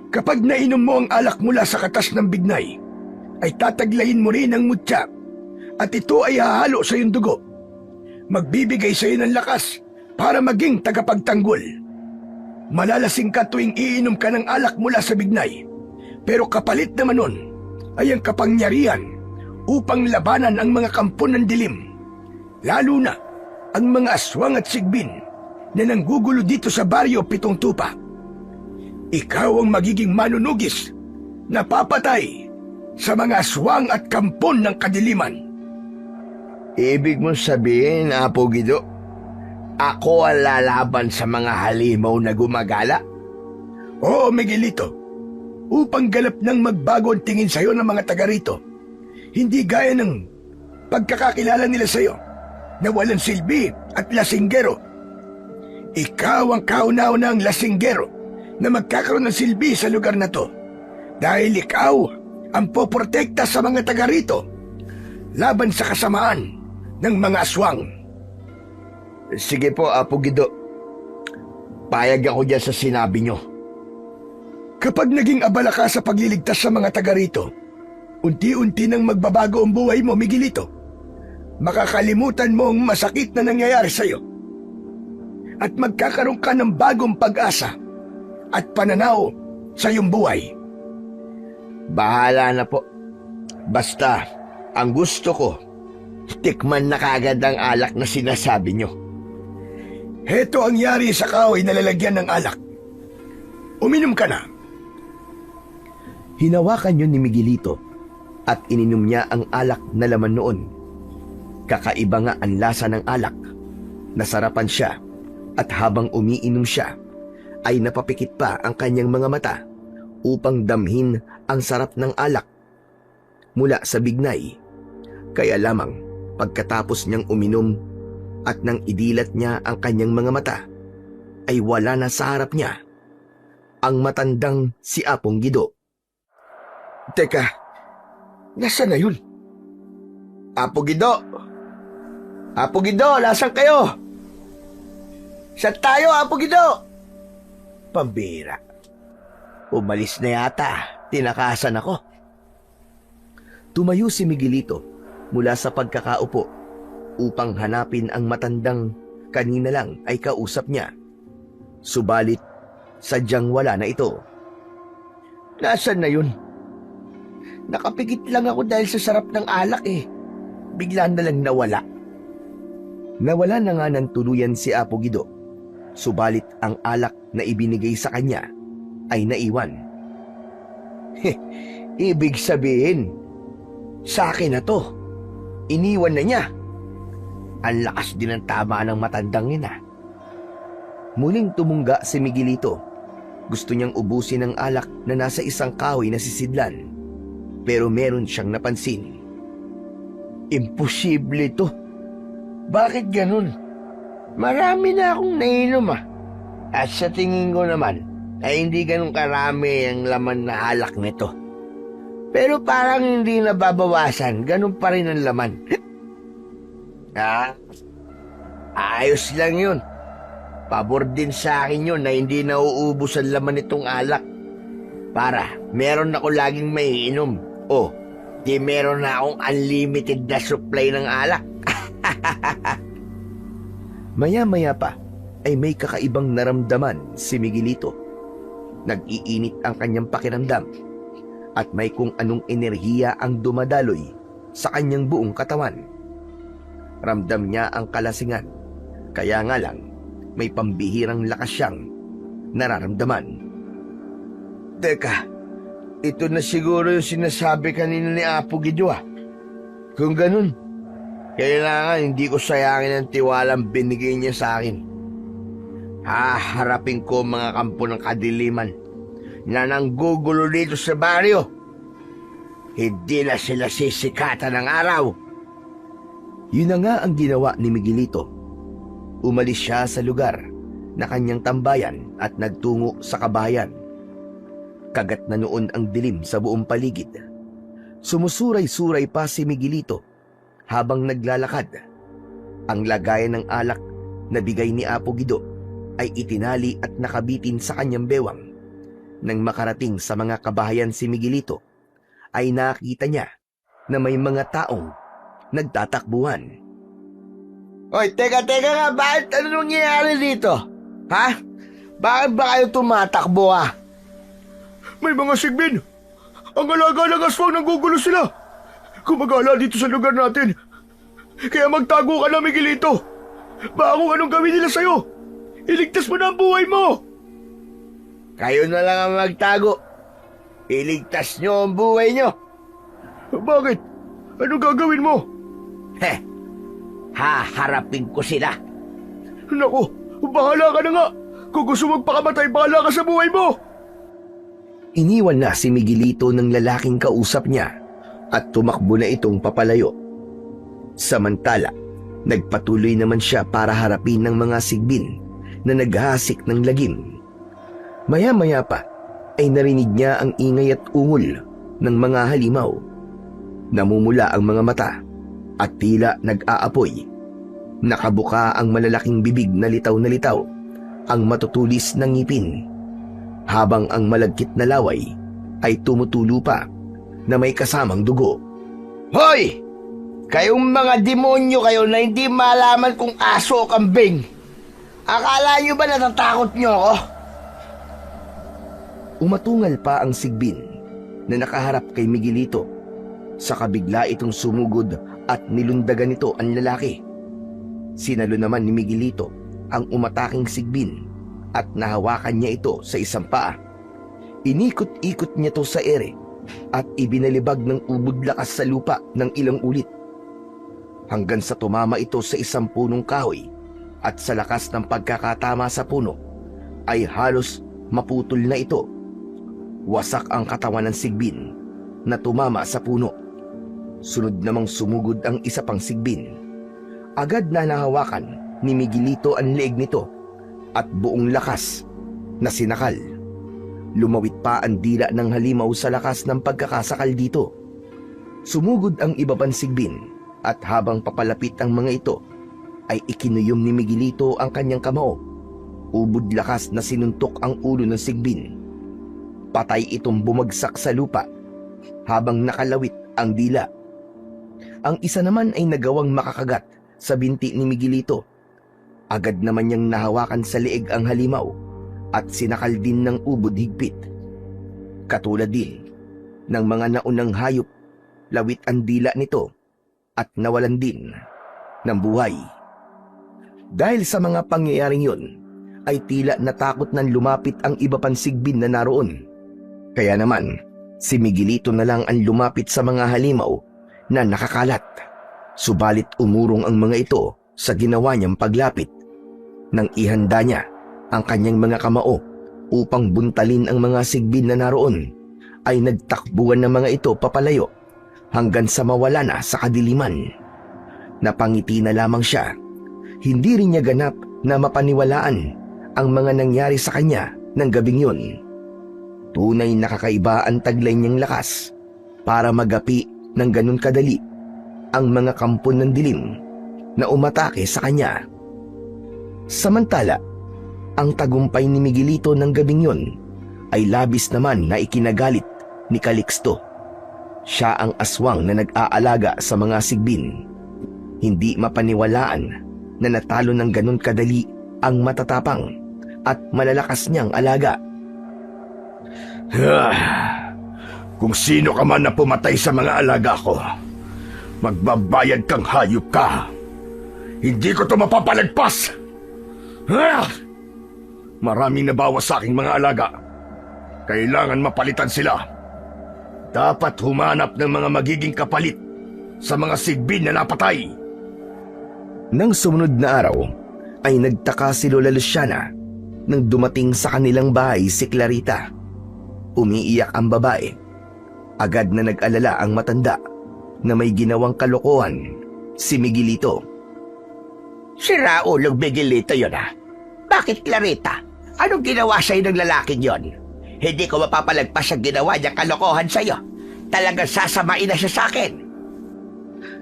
Kapag nainom mo ang alak mula sa katas ng bignay, ay tataglayin mo rin ang mutya at ito ay hahalo sa iyong dugo. Magbibigay sa iyo ng lakas para maging tagapagtanggol. Malalasing ka tuwing iinom ka ng alak mula sa bignay, pero kapalit naman nun ay ang kapangyarihan upang labanan ang mga kampo ng dilim, lalo na ang mga aswang at sigbin na nanggugulo dito sa baryo Pitong Tupa. Ikaw ang magiging manunugis na papatay sa mga aswang at kampon ng kadiliman. Ibig mong sabihin, Apo Guido, ako ang lalaban sa mga halimaw na gumagala? Oo, Miguelito. Upang galap ng magbago ang tingin sa'yo ng mga taga rito. Hindi gaya ng pagkakakilala nila sa'yo na walang silbi at lasinggero. Ikaw ang kauna-unang lasinggero na magkakaroon ng silbi sa lugar na to. Dahil ikaw ang poprotekta sa mga taga rito laban sa kasamaan ng mga aswang. Sige po, Apo Guido. Payag ako dyan sa sinabi nyo. Kapag naging abala ka sa pagliligtas sa mga taga rito, unti-unti nang magbabago ang buhay mo, Miguelito. Makakalimutan mo ang masakit na nangyayari sa'yo. At magkakaroon ka ng bagong pag-asa at pananaw sa iyong buhay. Bahala na po. Basta, ang gusto ko, tikman na kagad ang alak na sinasabi nyo. Heto ang yari sa kahoy na lalagyan ng alak. Uminom ka na. Hinawakan yun ni Miguelito at ininom niya ang alak na laman noon Kakaiba nga ang lasa ng alak. Nasarapan siya at habang umiinom siya ay napapikit pa ang kanyang mga mata upang damhin ang sarap ng alak mula sa bignay. Kaya lamang pagkatapos niyang uminom at nang idilat niya ang kanyang mga mata ay wala na sa harap niya ang matandang si Apong Gido. Teka, nasaan na yun? Apo Gido! Apo Gido, nasaan kayo? Saan tayo, Apo Gido? Pambira. Umalis na yata. Tinakasan ako. Tumayo si Miguelito mula sa pagkakaupo upang hanapin ang matandang kanina lang ay kausap niya. Subalit, sadyang wala na ito. Nasaan na yun? Nakapikit lang ako dahil sa sarap ng alak eh. Bigla na lang nawala. Nawala na nga ng tuluyan si Apo Gido. Subalit ang alak na ibinigay sa kanya ay naiwan. Ibig sabihin, sa akin na to. Iniwan na niya. Ang lakas din ng tama ng matandang yun ah. Muling tumungga si Miguelito. Gusto niyang ubusin ang alak na nasa isang kahoy na sisidlan. Pero meron siyang napansin. Imposible to. Bakit ganun? Marami na akong nainom ah. At sa tingin ko naman, ay hindi ganun karami ang laman na alak nito. Pero parang hindi nababawasan, ganun pa rin ang laman. Ayos lang yun. Pabor din sa akin yun na hindi nauubos ang laman nitong alak. Para meron ako laging maiinom. O, di meron na akong unlimited na supply ng alak. Maya-maya pa ay may kakaibang naramdaman si Miguelito. Nag-iinit ang kanyang pakiramdam at may kung anong enerhiya ang dumadaloy sa kanyang buong katawan. Ramdam niya ang kalasingan, kaya nga lang may pambihirang lakas siyang nararamdaman. Teka, ito na siguro yung sinasabi kanina ni Apo Gido ah. Kung ganun, kailangan hindi ko sayangin ang tiwalang binigay niya sa akin. Haharapin ko mga kampo ng kadiliman na nanggugulo dito sa baryo. Hindi na sila sisikatan ng araw. Yun na nga ang ginawa ni Miguelito. Umalis siya sa lugar na kanyang tambayan at nagtungo sa kabahayan. Kagat na noon ang dilim sa buong paligid. Sumusuray-suray pa si Miguelito habang naglalakad. Ang lagayan ng alak na bigay ni Apo Gido ay itinali at nakabitin sa kanyang bewang. Nang makarating sa mga kabahayan si Miguelito, ay nakita niya na may mga taong nagtatakbuhan. Hoy, teka nga, bakit ano nangyayari dito? Ha? Bakit ba kayo tumatakbo ah? May mga sigbin. Ang alaga ng aswang nanggugulo sila. Kumagala dito sa lugar natin. Kaya magtago ka na, Miguelito. Baka kung anong gawin nila sa'yo. Iligtas mo na ang buhay mo. Kayo na lang ang magtago. Iligtas nyo ang buhay nyo. Bakit? Ano gagawin mo? Haharapin ko sila. Naku, bahala ka na nga. Kung gusto magpakamatay, bahala ka sa buhay mo. Iniwan na si Miguelito ng lalaking kausap niya at tumakbo na itong papalayo. Samantala, nagpatuloy naman siya para harapin ng mga sigbin na naghahasik ng lagim. Maya-maya pa ay narinig niya ang ingay at ungol ng mga halimaw. Namumula ang mga mata at tila nag-aapoy. Nakabuka ang malalaking bibig na litaw, ang matutulis ng ngipin, habang ang malagkit na laway ay tumutulo pa na may kasamang dugo. Hoy! Kayong mga demonyo kayo na hindi malaman kung aso o kambing. Akala nyo ba natatakot nyo ako? Umatungal pa ang sigbin na nakaharap kay Miguelito. Sa kabigla itong sumugod at nilundagan nito ang lalaki. Sinalo naman ni Miguelito ang umataking sigbin at nahawakan niya ito sa isang paa. Inikot-ikot niya to sa ere at ibinalibag ng ubod lakas sa lupa ng ilang ulit. hanggang sa tumama ito sa isang punong kahoy at sa lakas ng pagkakatama sa puno ay halos maputol na ito. Wasak ang katawan ng sigbin na tumama sa puno. Sunod namang sumugod ang isa pang sigbin. Agad na nahawakan ni Miguelito ang leeg nito at buong lakas na sinakal. Lumawit pa ang dila ng halimaw sa lakas ng pagkakasakal dito. Sumugod ang iba pang sigbin at habang papalapit ang mga ito ay ikinuyom ni Miguelito ang kanyang kamao. Ubod lakas na sinuntok ang ulo ng sigbin. Patay itong bumagsak sa lupa habang nakalawit ang dila. Ang isa naman ay nagawang makakagat sa binti ni Miguelito. Agad naman niyang nahawakan sa leeg ang halimaw at sinakal din ng ubod higpit. Katulad din ng mga naunang hayop, lawit ang dila nito at nawalan din ng buhay. Dahil sa mga pangyayaring yun, ay tila natakot nang lumapit ang iba pang sigbin na naroon. Kaya naman, si Miguelito na lang ang lumapit sa mga halimaw na nakakalat. Subalit umurong ang mga ito sa ginawa niyang paglapit. Nang ihanda niya ang kanyang mga kamao upang buntalin ang mga sigbin na naroon, ay nagtakbuhan ng mga ito papalayo hanggang sa mawala na sa kadiliman. Napangiti na lamang siya. Hindi rin niya ganap na mapaniwalaan ang mga nangyari sa kanya ng gabing yun. Tunay na kakaiba ang taglay niyang lakas para magapi ng ganun kadali ang mga kampon ng dilim na umatake sa kanya. Samantala, ang tagumpay ni Miguelito ng gabing yun ay labis naman na ikinagalit ni Calixto. Siya ang aswang na nag-aalaga sa mga sigbin. Hindi mapaniwalaan na natalo ng ganun kadali ang matatapang at malalakas niyang alaga. Kung sino ka man na pumatay sa mga alaga ko, magbabayad kang hayop ka. Hindi ko to mapapalagpas. Maraming nabawas sa aking mga alaga. Kailangan mapalitan sila. Dapat humanap ng mga magiging kapalit sa mga sigbin na napatay. Nang sumunod na araw, ay nagtaka si Lola Luciana nang dumating sa kanilang bahay si Clarita. Umiiyak ang babae. Agad na nag-alala ang matanda na may ginawang kalokohan si Miguelito. Si Raulong Miguelito yun Bakit, Clarita? Anong ginawa sa'yo ng lalaking yon? Hindi ko mapapalagpas ang ginawa niyang kalokohan sa'yo. Talagang sasamain na siya sa akin.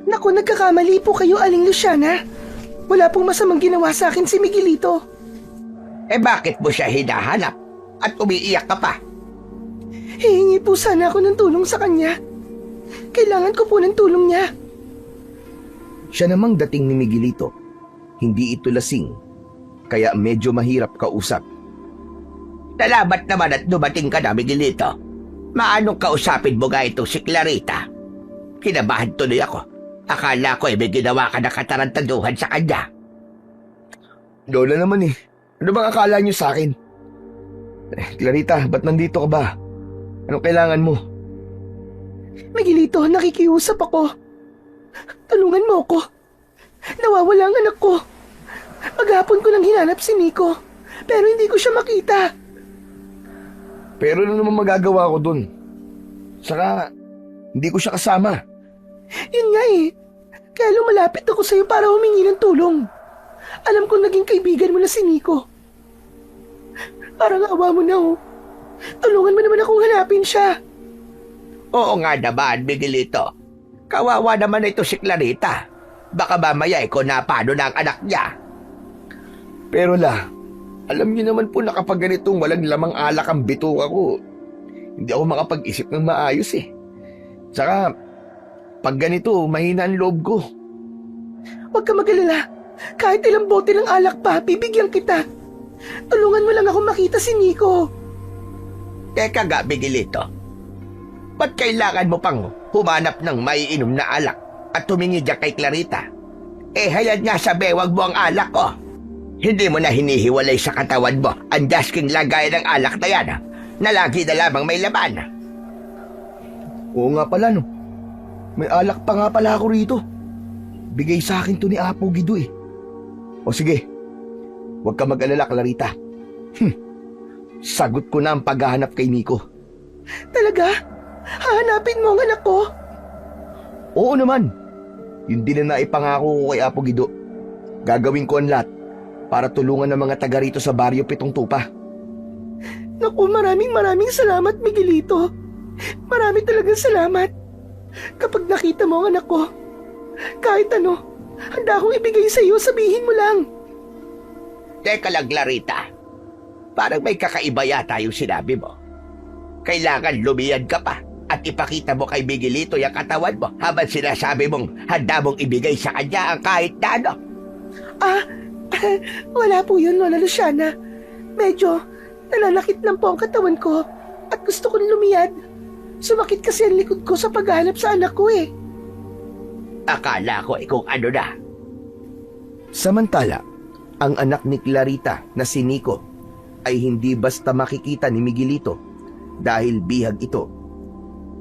Naku, nagkakamali po kayo, Aling Luciana. Wala pong masamang ginawa sa akin si Miguelito. Bakit mo siya hinahanap at umiiyak ka pa? Hihingi po sana ako ng tulong sa kanya. Kailangan ko po ng tulong niya. Siya namang dating ni Miguelito. Hindi ito lasing, kaya medyo mahirap kausap. Salamat naman at dumating ka na, Miguelito. Maanong kausapin mo nga itong si Clarita? Kinabahan tuloy ako. Akala ko may ginawa ka na katarantaduhan sa kanya. Lola naman ano bang akala niyo sa akin? Clarita, ba't nandito ka ba? Anong kailangan mo? Miguelito, nakikiusap ako. Tulungan mo ako. Nawawala ang anak ko. Maghapon ko nang hinanap si Nico, pero hindi ko siya makita. Pero ano naman magagawa ko dun? Saka, hindi ko siya kasama. Yun nga Kaya lumalapit ako sa'yo para humingi ng tulong. Alam kong naging kaibigan mo na si Nico. Parang awa mo na Tulungan mo naman akong hanapin siya. Oo nga naman, Miguelito. Kawawa naman ito si Clarita. Baka mamaya ko na paano na ang anak niya. Pero alam niyo naman po na kapag ganitong walang lamang alak ang bituka ko, hindi ako makapag-isip ng maayos Tsaka, pag ganito, mahina ang loob ko. Huwag ka mag-alala. Kahit ilang bote ng alak pa, bibigyan kita. Tulungan mo lang ako makita si Nico. Teka nga, Miguelito. Ba't kailangan mo pang humanap ng maiinom na alak at tumingi dyan kay Clarita? Hayad nga sa bewag mo ang alak ko. Hindi mo na hinihiwalay sa katawan mo ang dasking lagayan ng alak na yan na lagi na lamang may laman. Oo nga pala May alak pa nga pala ako rito. Bigay sa akin to ni Apo Gido eh. O sige, huwag ka mag-alala, Clarita. Sagot ko na ang paghahanap kay Nico. Talaga? Hahanapin mo ang anak ko? Oo naman. Yun din na naipangako ko kay Apo Gido. Gagawin ko ang lahat para tulungan ng mga taga rito sa baryo Pitong Tupa. Naku, maraming salamat, Miguelito. Marami talagang salamat. Kapag nakita mo ang anak ko, kahit ano, handa akong ibigay sa iyo, sabihin mo lang. Teka lang, Clarita. Parang may kakaiba yata yung sinabi mo. Kailangan lumiyad ka pa at ipakita mo kay Miguelito yung katawan mo habang sinasabi mong handa mong ibigay sa kanya ang kahit na ano. Wala po yun, Lola Luciana. Medyo nananakit lang po ang katawan ko at gusto kong lumiyad. Sumakit kasi ang likod ko sa paghahanap sa anak ko eh. Akala ko kung ano na. Samantala, ang anak ni Clarita na si Nico ay hindi basta makikita ni Miguelito dahil bihag ito.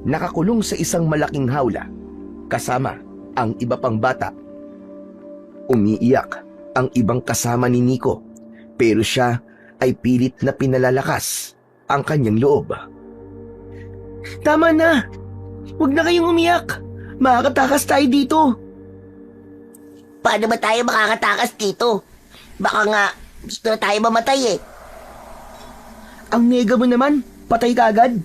Nakakulong sa isang malaking hawla kasama ang iba pang bata. Umiiyak ang ibang kasama ni Nico pero siya ay pilit na pinalalakas ang kanyang loob. Tama na! Huwag na kayong umiyak! Makakatakas tayo dito! Paano ba tayo makakatakas dito? Baka nga gusto na tayo mamatay eh. Ang nega mo naman, patay ka agad.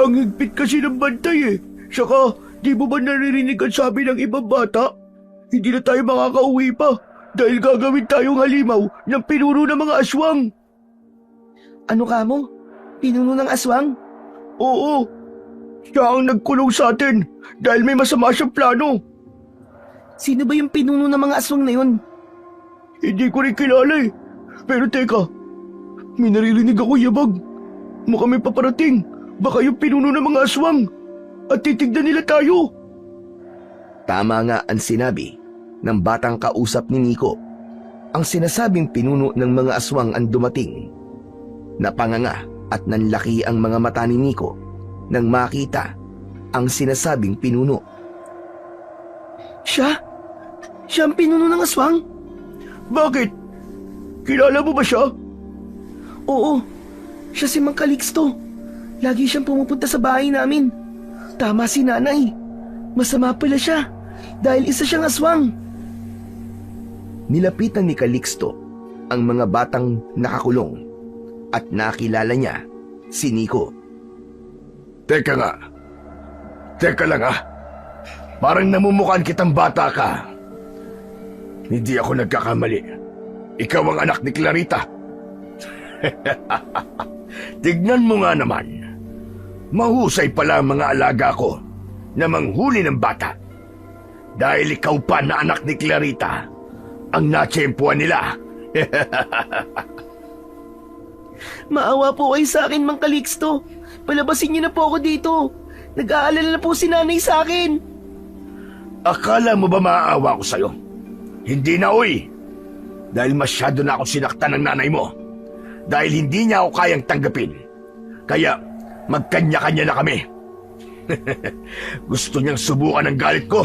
Ang higpit kasi ng bantay eh. Saka, di mo ba naririnig ang sabi ng ibang bata? Hindi na tayo makakauwi pa dahil gagawin tayong halimaw ng pinuno ng mga aswang. Ano ka mo? Pinuno ng aswang? Oo, siya ang nagkulong sa atin dahil may masama siyang plano. Sino ba yung pinuno ng mga aswang na yun? Hindi ko rin kilala eh. Pero teka, may naririnig ako yabag. Mukhang may paparating. Baka yung pinuno ng mga aswang. At titignan nila tayo. Tama nga ang sinabi ng batang kausap ni Nico. Ang sinasabing pinuno ng mga aswang ang dumating. Napanganga at nanlaki ang mga mata ni Nico nang makita ang sinasabing pinuno. Siya? Siya ang pinuno ng aswang? Bakit? Kilala mo ba siya? Oo, siya si Mang Calixto. Lagi siyang pumupunta sa bahay namin. Tama si nanay. Masama pala siya dahil isa siyang aswang. Nilapitan ni Calixto ang mga batang nakakulong at nakilala niya si Nico. Teka nga. Teka lang ah. Parang namumukhaan kitang bata ka. Hindi ako nagkakamali. Ikaw ang anak ni Clarita. Tignan mo nga naman. Mahusay pala ang mga alaga ko na manghuli ng bata. Dahil ikaw pa na anak ni Clarita ang natsyempuan nila. Maawa po kayo sa akin, Mang Calixto. Palabasin niyo na po ako dito. Nag-aalala na po si nanay sa akin. Akala mo ba maaawa ko sa'yo? Hindi na, oy! Dahil masyado na ako sinaktan ng nanay mo. Dahil hindi niya ako kayang tanggapin. Kaya magkanya-kanya na kami. Gusto niyang subukan ang galit ko.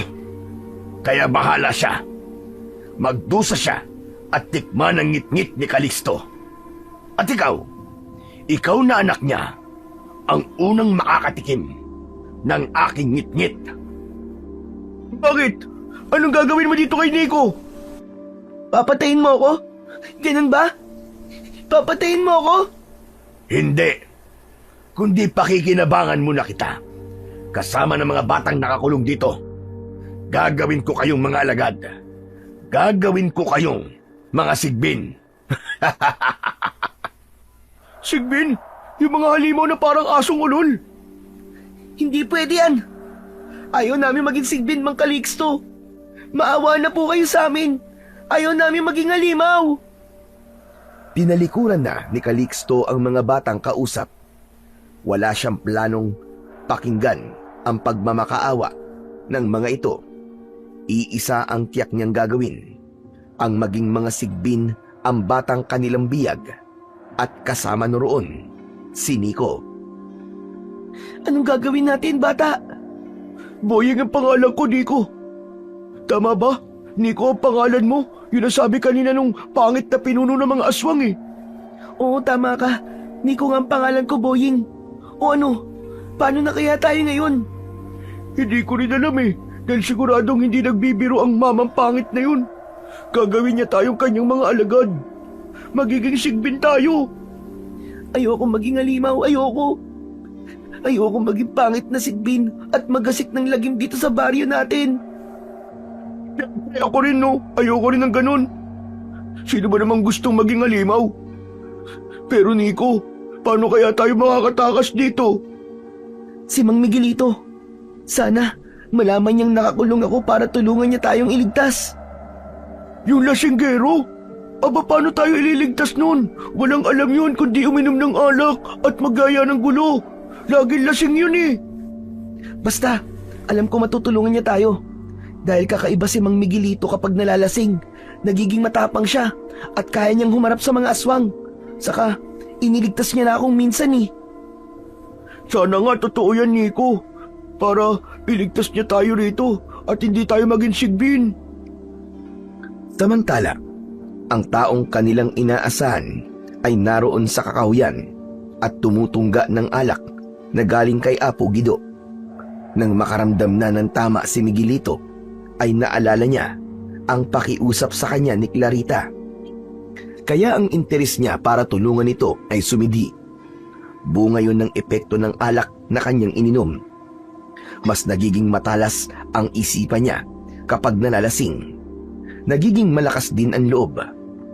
Kaya bahala siya. Magdusa siya at tikman ang ngit-ngit ni Calixto. At ikaw na anak niya, ang unang makakatikim ng aking ngit-ngit. Bakit? Anong gagawin mo dito kay Nico? Papatayin mo ako? Ganun ba? Papatayin mo ako? Hindi. Kundi pakikinabangan muna kita. Kasama ng mga batang nakakulong dito. Gagawin ko kayong mga alagad. Gagawin ko kayong mga sigbin. Sigbin? Yung mga halimaw na parang asong ulol? Hindi pwede yan. Ayaw namin maging sigbin, Mang Calixto. Maawa na po kayo sa amin. Ayaw namin maging halimaw. Tinalikuran na ni Calixto ang mga batang kausap. Wala siyang planong pakinggan ang pagmamakaawa ng mga ito. Iisa ang tiyak niyang gagawin, ang maging mga sigbin ang batang kanilang biyag at kasama noroon si Nico. Anong gagawin natin, bata? Boyeng ang pangalan ko, Nico. Tama ba? Nico ang pangalan mo. Yun ang sabi kanina nung pangit na pinuno ng mga aswang eh. Oo, tama ka. Nico nga ang pangalan ko, Boying. O ano? Paano na kaya tayo ngayon? Hindi ko rin alam eh. Dahil siguradong hindi nagbibiro ang mamang pangit na yun. Gagawin niya tayong kanyang mga alagad. Magiging sigbin tayo. Ayoko maging halimaw, ayoko. Ayoko maging pangit na sigbin at magasik ng lagim dito sa baryo natin. Ako rin no. Ayoko rin ng ganun. Sino ba namang gustong maging halimaw? Pero Nico, paano kaya tayo makakatakas dito? Si Mang Miguelito. Sana malaman niyang nakakulong ako para tulungan niya tayong iligtas. Yung lasinggero? Aba, paano tayo ililigtas nun? Walang alam yun kundi uminom ng alak at magaya ng gulo. Laging lasing yun eh. Basta, alam ko matutulungan niya tayo. Dahil kakaiba si Mang Miguelito kapag nalalasing. Nagiging matapang siya at kaya niyang humarap sa mga aswang. Saka, iniligtas niya na akong minsan eh. Sana nga totoo yan, Nico. Para iligtas niya tayo rito at hindi tayo maging sigbin. Samantala, ang taong kanilang inaasahan ay naroon sa kakahuyan at tumutungga ng alak na galing kay Apo Guido. Nang makaramdam na ng tama si Miguelito, ay naalala niya ang pakiusap sa kanya ni Clarita. Kaya ang interes niya para tulungan ito ay sumidi. Bunga yun ng epekto ng alak na kanyang ininom. Mas nagiging matalas ang isipan niya kapag nalalasing. Nagiging malakas din ang loob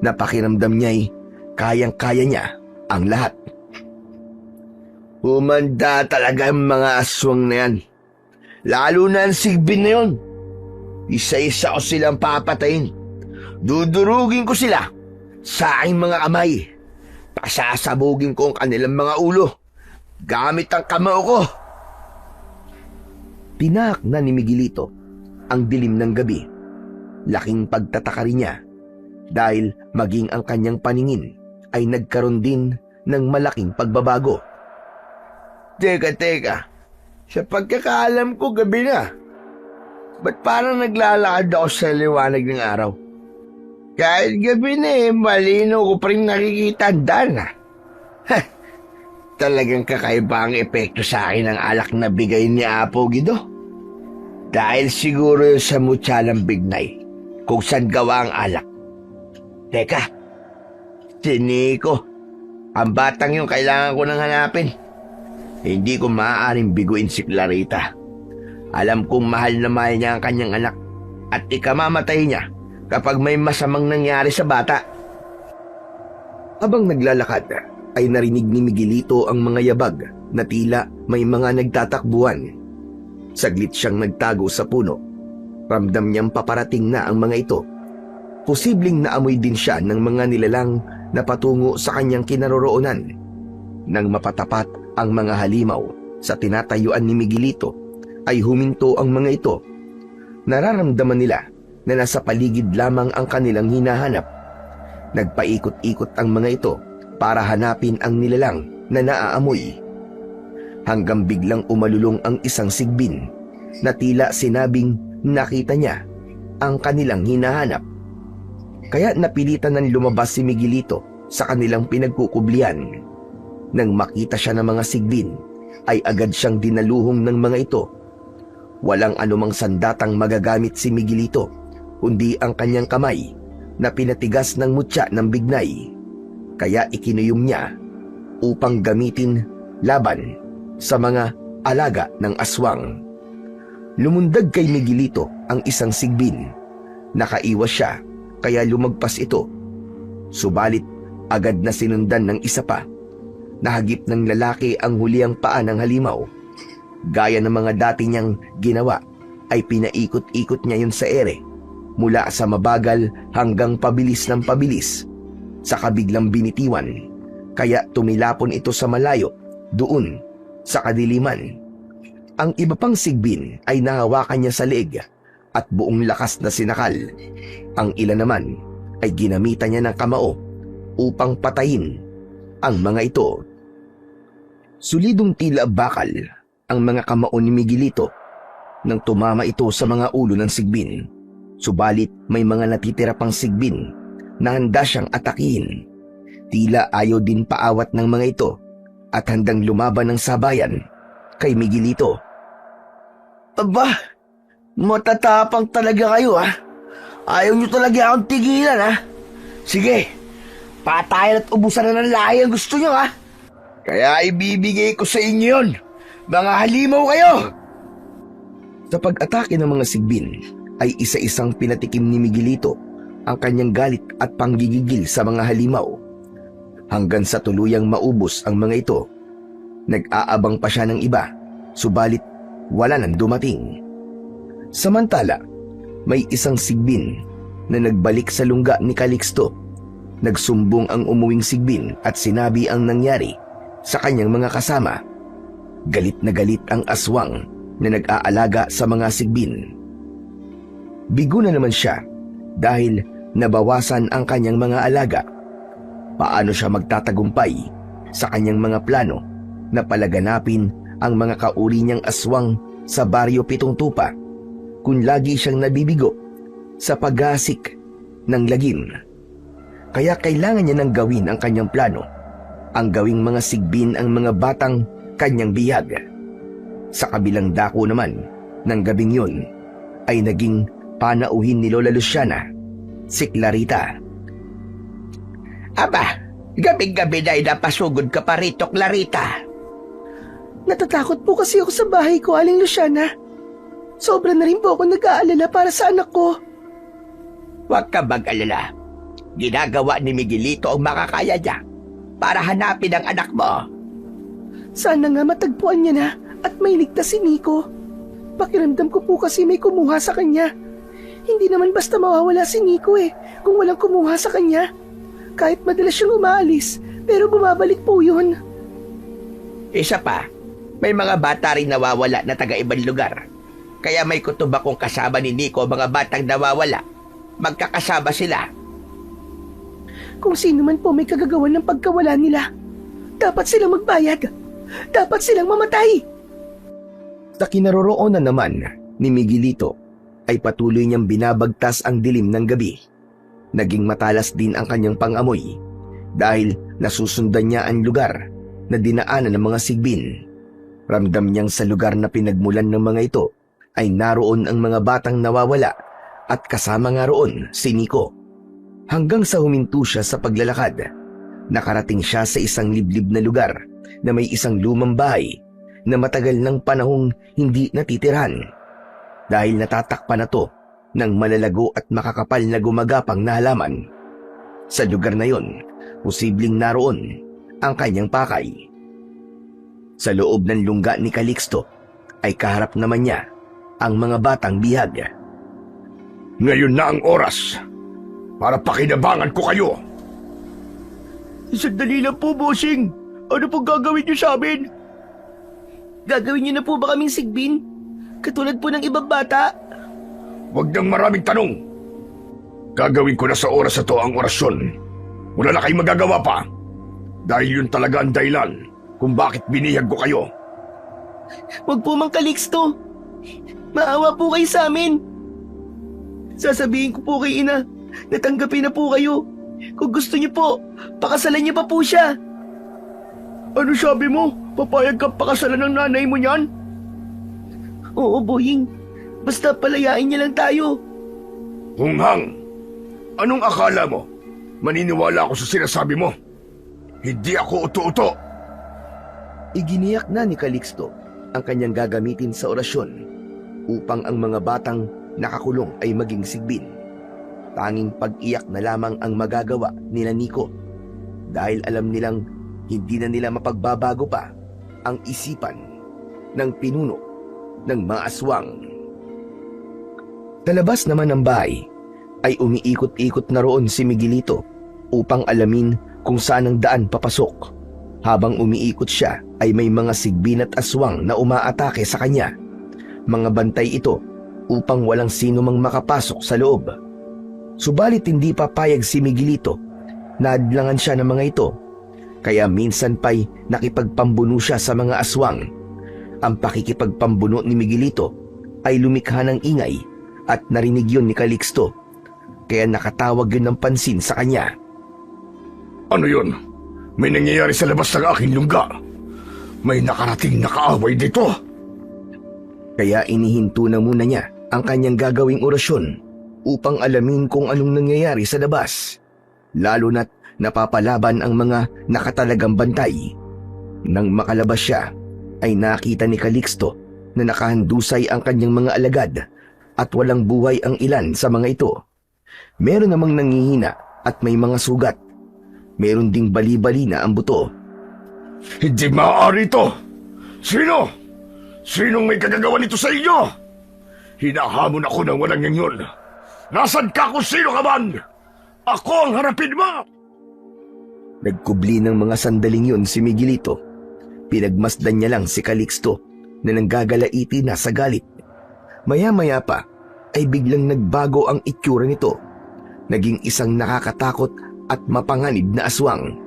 na pakiramdam niya'y kayang-kaya niya ang lahat. Humanda talaga ang mga aswang na yan. Lalo na ang sigbin na yun. Isa-isa ko silang papatayin. Dudurugin ko sila sa aking mga kamay. Pasasabugin ko ang kanilang mga ulo gamit ang kamao ko. Tinaak na ni Miguelito ang dilim ng gabi. Laking pagtataka rin niya dahil maging ang kanyang paningin ay nagkaroon din ng malaking pagbabago. Teka. Sa pagkakaalam ko, gabi na. Ba't parang naglalakad ako sa liwanag ng araw? Kahit gabi na malinaw ko pa rin nakikita ang daan. Talagang kakaiba ang epekto sa akin ng alak na bigay ni Apo Guido. Dahil siguro yun sa mutsalang bignay kung saan gawa ang alak. Teka, si Nico. Ang batang yung kailangan ko nang hanapin. Hindi ko maaaring biguin si Clarita. Alam kong mahal na mahal niya ang kanyang anak at ikamamatay niya kapag may masamang nangyari sa bata. Habang naglalakad, ay narinig ni Miguelito ang mga yabag na tila may mga nagtatakbuhan. Saglit siyang nagtago sa puno. Ramdam niyang paparating na ang mga ito. Posibleng naamoy din siya ng mga nilalang na patungo sa kanyang kinaroroonan. Nang mapatapat ang mga halimaw sa tinatayuan ni Miguelito, ay huminto ang mga ito. Nararamdaman nila na nasa paligid lamang ang kanilang hinahanap. Nagpaikot-ikot ang mga ito para hanapin ang nilalang na naaamoy. Hanggang biglang umalulong ang isang sigbin na tila sinabing nakita niya ang kanilang hinahanap. Kaya napilitan ng lumabas si Miguelito sa kanilang pinagkukublian. Nang makita siya ng mga sigbin, ay agad siyang dinaluhong ng mga ito. Walang anumang sandatang magagamit si Miguelito, kundi ang kanyang kamay na pinatigas ng mutya ng bignay. Kaya ikinuyom niya upang gamitin laban sa mga alaga ng aswang. Lumundag kay Miguelito ang isang sigbin. Nakaiwas siya kaya lumagpas ito. Subalit agad na sinundan ng isa pa. Nahagip ng lalaki ang huliang paa ng halimaw. Gaya ng mga dati niyang ginawa, ay pinaikot-ikot niya yun sa ere, mula sa mabagal hanggang pabilis ng pabilis. Saka biglang binitiwan, kaya tumilapon ito sa malayo, doon, sa kadiliman. Ang iba pang sigbin ay nahawakan niya sa leeg at buong lakas na sinakal. Ang ilan naman ay ginamitan niya ng kamao upang patayin ang mga ito. Sulidong tila bakal ang mga kamao ni Miguelito nang tumama ito sa mga ulo ng sigbin. Subalit may mga natitira pang sigbin na handa siyang atakihin. Tila ayaw din paawat ng mga ito at handang lumaban ng sabayan kay Miguelito. Aba, matatapang talaga kayo ha. Ayaw nyo talaga akong tigilan ha. Sige, patayan at ubusan na ng lahi ang gusto nyo ha. Kaya ibibigay ko sa inyo yun. Mga halimaw kayo! Sa pag-atake ng mga sigbin ay isa-isang pinatikim ni Miguelito ang kanyang galit at panggigigil sa mga halimaw. Hanggang sa tuluyang maubos ang mga ito. Nag-aabang pa siya ng iba, subalit wala nang dumating. Samantala, may isang sigbin na nagbalik sa lungga ni Calixto. Nagsumbong ang umuwing sigbin at sinabi ang nangyari sa kanyang mga kasama. Galit na galit ang aswang na nag-aalaga sa mga sigbin. Bigo na naman siya dahil nabawasan ang kanyang mga alaga. Paano siya magtatagumpay sa kanyang mga plano na palaganapin ang mga kauri niyang aswang sa baryo Pitong Tupa kung lagi siyang nabibigo sa paggasik ng lagim? Kaya kailangan niya nang gawin ang kanyang plano, ang gawing mga sigbin ang mga batang kanyang bihag. Sa kabilang dako naman ng gabing yun ay naging panauhin ni Lola Luciana, si Clarita. Aba, gabi-gabi na napasugod ka pa rito, Clarita. Natatakot po kasi ako sa bahay ko, Aling Luciana. Sobra na rin po ako nag-aalala para sa anak ko. Huwag ka mag-alala. Ginagawa ni Miguelito ang makakaya niya para hanapin ang anak mo. Sana nga matagpuan niya na at may ligtas si Nico. Pakiramdam ko po kasi may kumuha sa kanya. Hindi naman basta mawawala si Nico kung walang kumuha sa kanya. Kahit madalas siyang umaalis, pero bumabalik po yun. Isa pa, may mga bata rin nawawala na taga-ibang lugar. Kaya may kutob akong kasama ni Nico mga batang nawawala. Magkakasama sila. Kung sino man po may kagagawan ng pagkawala nila, dapat silang magbayad. Dapat silang mamatay. Sa kinaroroonan naman ni Miguelito ay patuloy niyang binabagtas ang dilim ng gabi. Naging matalas din ang kanyang pangamoy dahil nasusundan niya ang lugar na dinaanan ng mga sigbin. Ramdam niyang sa lugar na pinagmulan ng mga ito ay naroon ang mga batang nawawala at kasama nga roon si Nico. Hanggang sa huminto siya sa paglalakad, nakarating siya sa isang liblib na lugar na may isang lumang bahay na matagal ng panahong hindi natitirhan dahil natatakpan na to ng malalago at makakapal na gumagapang na halaman. Sa lugar na yon, posibleng naroon ang kanyang pakay. Sa loob ng lungga ni Calixto ay kaharap naman niya ang mga batang bihag. Ngayon na ang oras para pakinabangan ko kayo. Sandali lang po, bossing. Ano pong gagawin niyo sa amin? Gagawin niyo na po ba kaming sigbin? Katulad po ng ibang bata? Huwag nang maraming tanong. Gagawin ko na sa oras na to ang orasyon. Wala na kayong magagawa pa. Dahil yun talaga ang dahilan kung bakit binihag ko kayo. Huwag po, Mang Calixto. Maawa po kayo sa amin. Sasabihin ko po kay Ina, natanggapin na po kayo. Kung gusto niyo po, pakasalan niyo pa po siya. Ano sabi mo? Papayag ka pakasalan ng nanay mo niyan? Oo, Boying. Basta palayain niya lang tayo. Hunghang, anong akala mo? Maniniwala ako sa sinasabi mo? Hindi ako uto-uto. Iginiyak na ni Calixto ang kanyang gagamitin sa orasyon upang ang mga batang nakakulong ay maging sigbin. Tanging pag-iyak na lamang ang magagawa nila Nico dahil alam nilang hindi na nila mapagbabago pa ang isipan ng pinuno ng mga aswang. Sa labas naman ng bahay ay umiikot-ikot na roon si Miguelito upang alamin kung saan ang daan papasok. Habang umiikot siya ay may mga sigbin at aswang na umaatake sa kanya. Mga bantay ito upang walang sino mang makapasok sa loob. Subalit hindi papayag si Miguelito. Naadlangan siya ng mga ito. Kaya minsan pa'y nakipagpambuno siya sa mga aswang. Ang pakikipagpambuno ni Miguelito ay lumikha ng ingay at narinig yun ni Calixto, kaya nakatawag yun ng pansin sa kanya. Ano yun? May nangyayari sa labas ng aking lungga. May nakarating na kaaway dito. Kaya inihinto na muna niya ang kanyang gagawing orasyon upang alamin kung anong nangyayari sa labas, lalo na't napapalaban ang mga nakatalagang bantay. Nang makalabas siya, ay nakita ni Calixto na nakahandusay ang kanyang mga alagad at walang buhay ang ilan sa mga ito. Meron namang nangihina at may mga sugat. Meron ding bali-bali na ang buto. Hindi maaari ito! Sino? Sinong may kagagawa nito sa inyo? Hinahamon ako ng walang yun. Nasaan ka kung sino ka man? Ako ang harapin mo! Nagkubli ng mga sandaling yun si Miguelito. Pinagmasdan niya lang si Calixto na nanggagalaiti na sa galit. Maya-maya pa ay biglang nagbago ang itsura nito. Naging isang nakakatakot at mapanganib na aswang.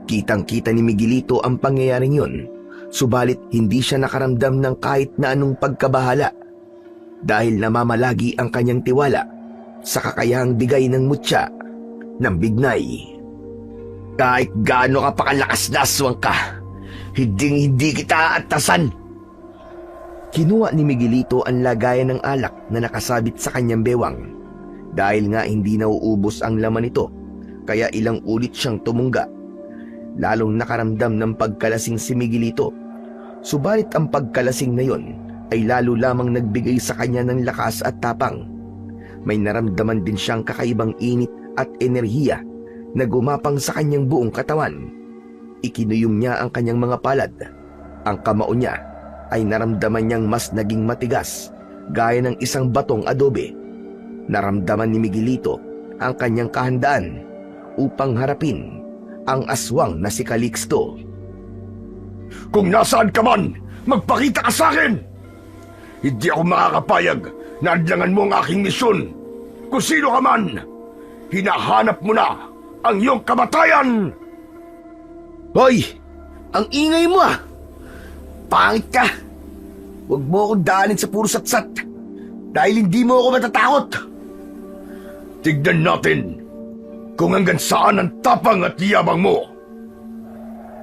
Kitang-kita ni Miguelito ang pangyayaring yun, subalit hindi siya nakaramdam ng kahit na anong pagkabahala dahil namamalagi ang kanyang tiwala sa kakayahang bigay ng mutya ng bignay. Kahit gaano ka pakalakas na aswang ka, hindi kita aatasan. Kinuha ni Miguelito ang lagayan ng alak na nakasabit sa kanyang bewang. Dahil nga hindi nauubos ang laman nito, kaya ilang ulit siyang tumungga. Lalong nakaramdam ng pagkalasing si Miguelito. Subalit ang pagkalasing na yon ay lalo lamang nagbigay sa kanya ng lakas at tapang. May naramdaman din siyang kakaibang init at enerhiya na gumapang sa kanyang buong katawan. Ikinuyong niya ang kanyang mga palad. Ang kamao niya ay naramdaman niyang mas naging matigas, gaya ng isang batong adobe. Naramdaman ni Miguelito ang kanyang kahandaan upang harapin ang aswang na si Calixto. Kung nasaan ka man, magpakita ka sa akin! Hindi ako makakapayag na adlangan mo ang aking misyon. Kung sino ka man, hinahanap mo na ang iyong kamatayan! Hoy! Ang ingay mo ah! Pangit ka! Huwag mo akong daanin sa puro satsat dahil hindi mo ako matatakot! Tignan natin kung hanggang saan ang tapang at yabang mo!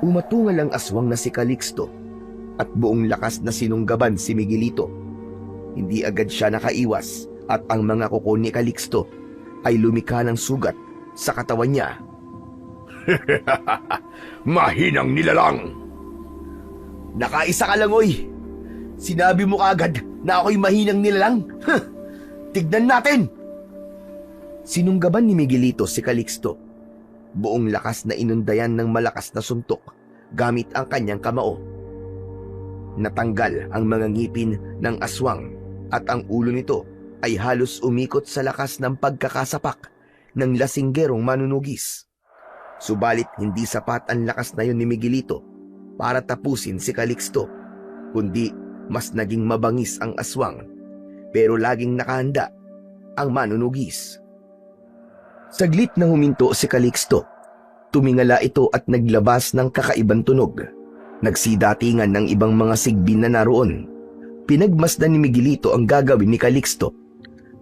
Umatungal ang aswang na si Calixto at buong lakas na sinunggaban si Miguelito. Hindi agad siya nakaiwas at ang mga kuko ni Calixto ay lumikha ng sugat sa katawan niya. Mahinang nilalang! Nakaisa ka lang, oy! Sinabi mo kaagad na ako'y mahinang nilalang? Tignan natin! Sinunggaban ni Miguelito si Calixto. Buong lakas na inundayan ng malakas na suntok gamit ang kanyang kamao. Natanggal ang mga ngipin ng aswang at ang ulo nito ay halos umikot sa lakas ng pagkakasapak ng lasinggerong manunugis. Subalit hindi sapat ang lakas na yun ni Miguelito para tapusin si Calixto, kundi mas naging mabangis ang aswang, pero laging nakahanda ang manunugis. Saglit na huminto si Calixto. Tumingala ito at naglabas ng kakaibang tunog. Nagsidatingan ng ibang mga sigbin na naroon. Pinagmasdan ni Miguelito ang gagawin ni Calixto.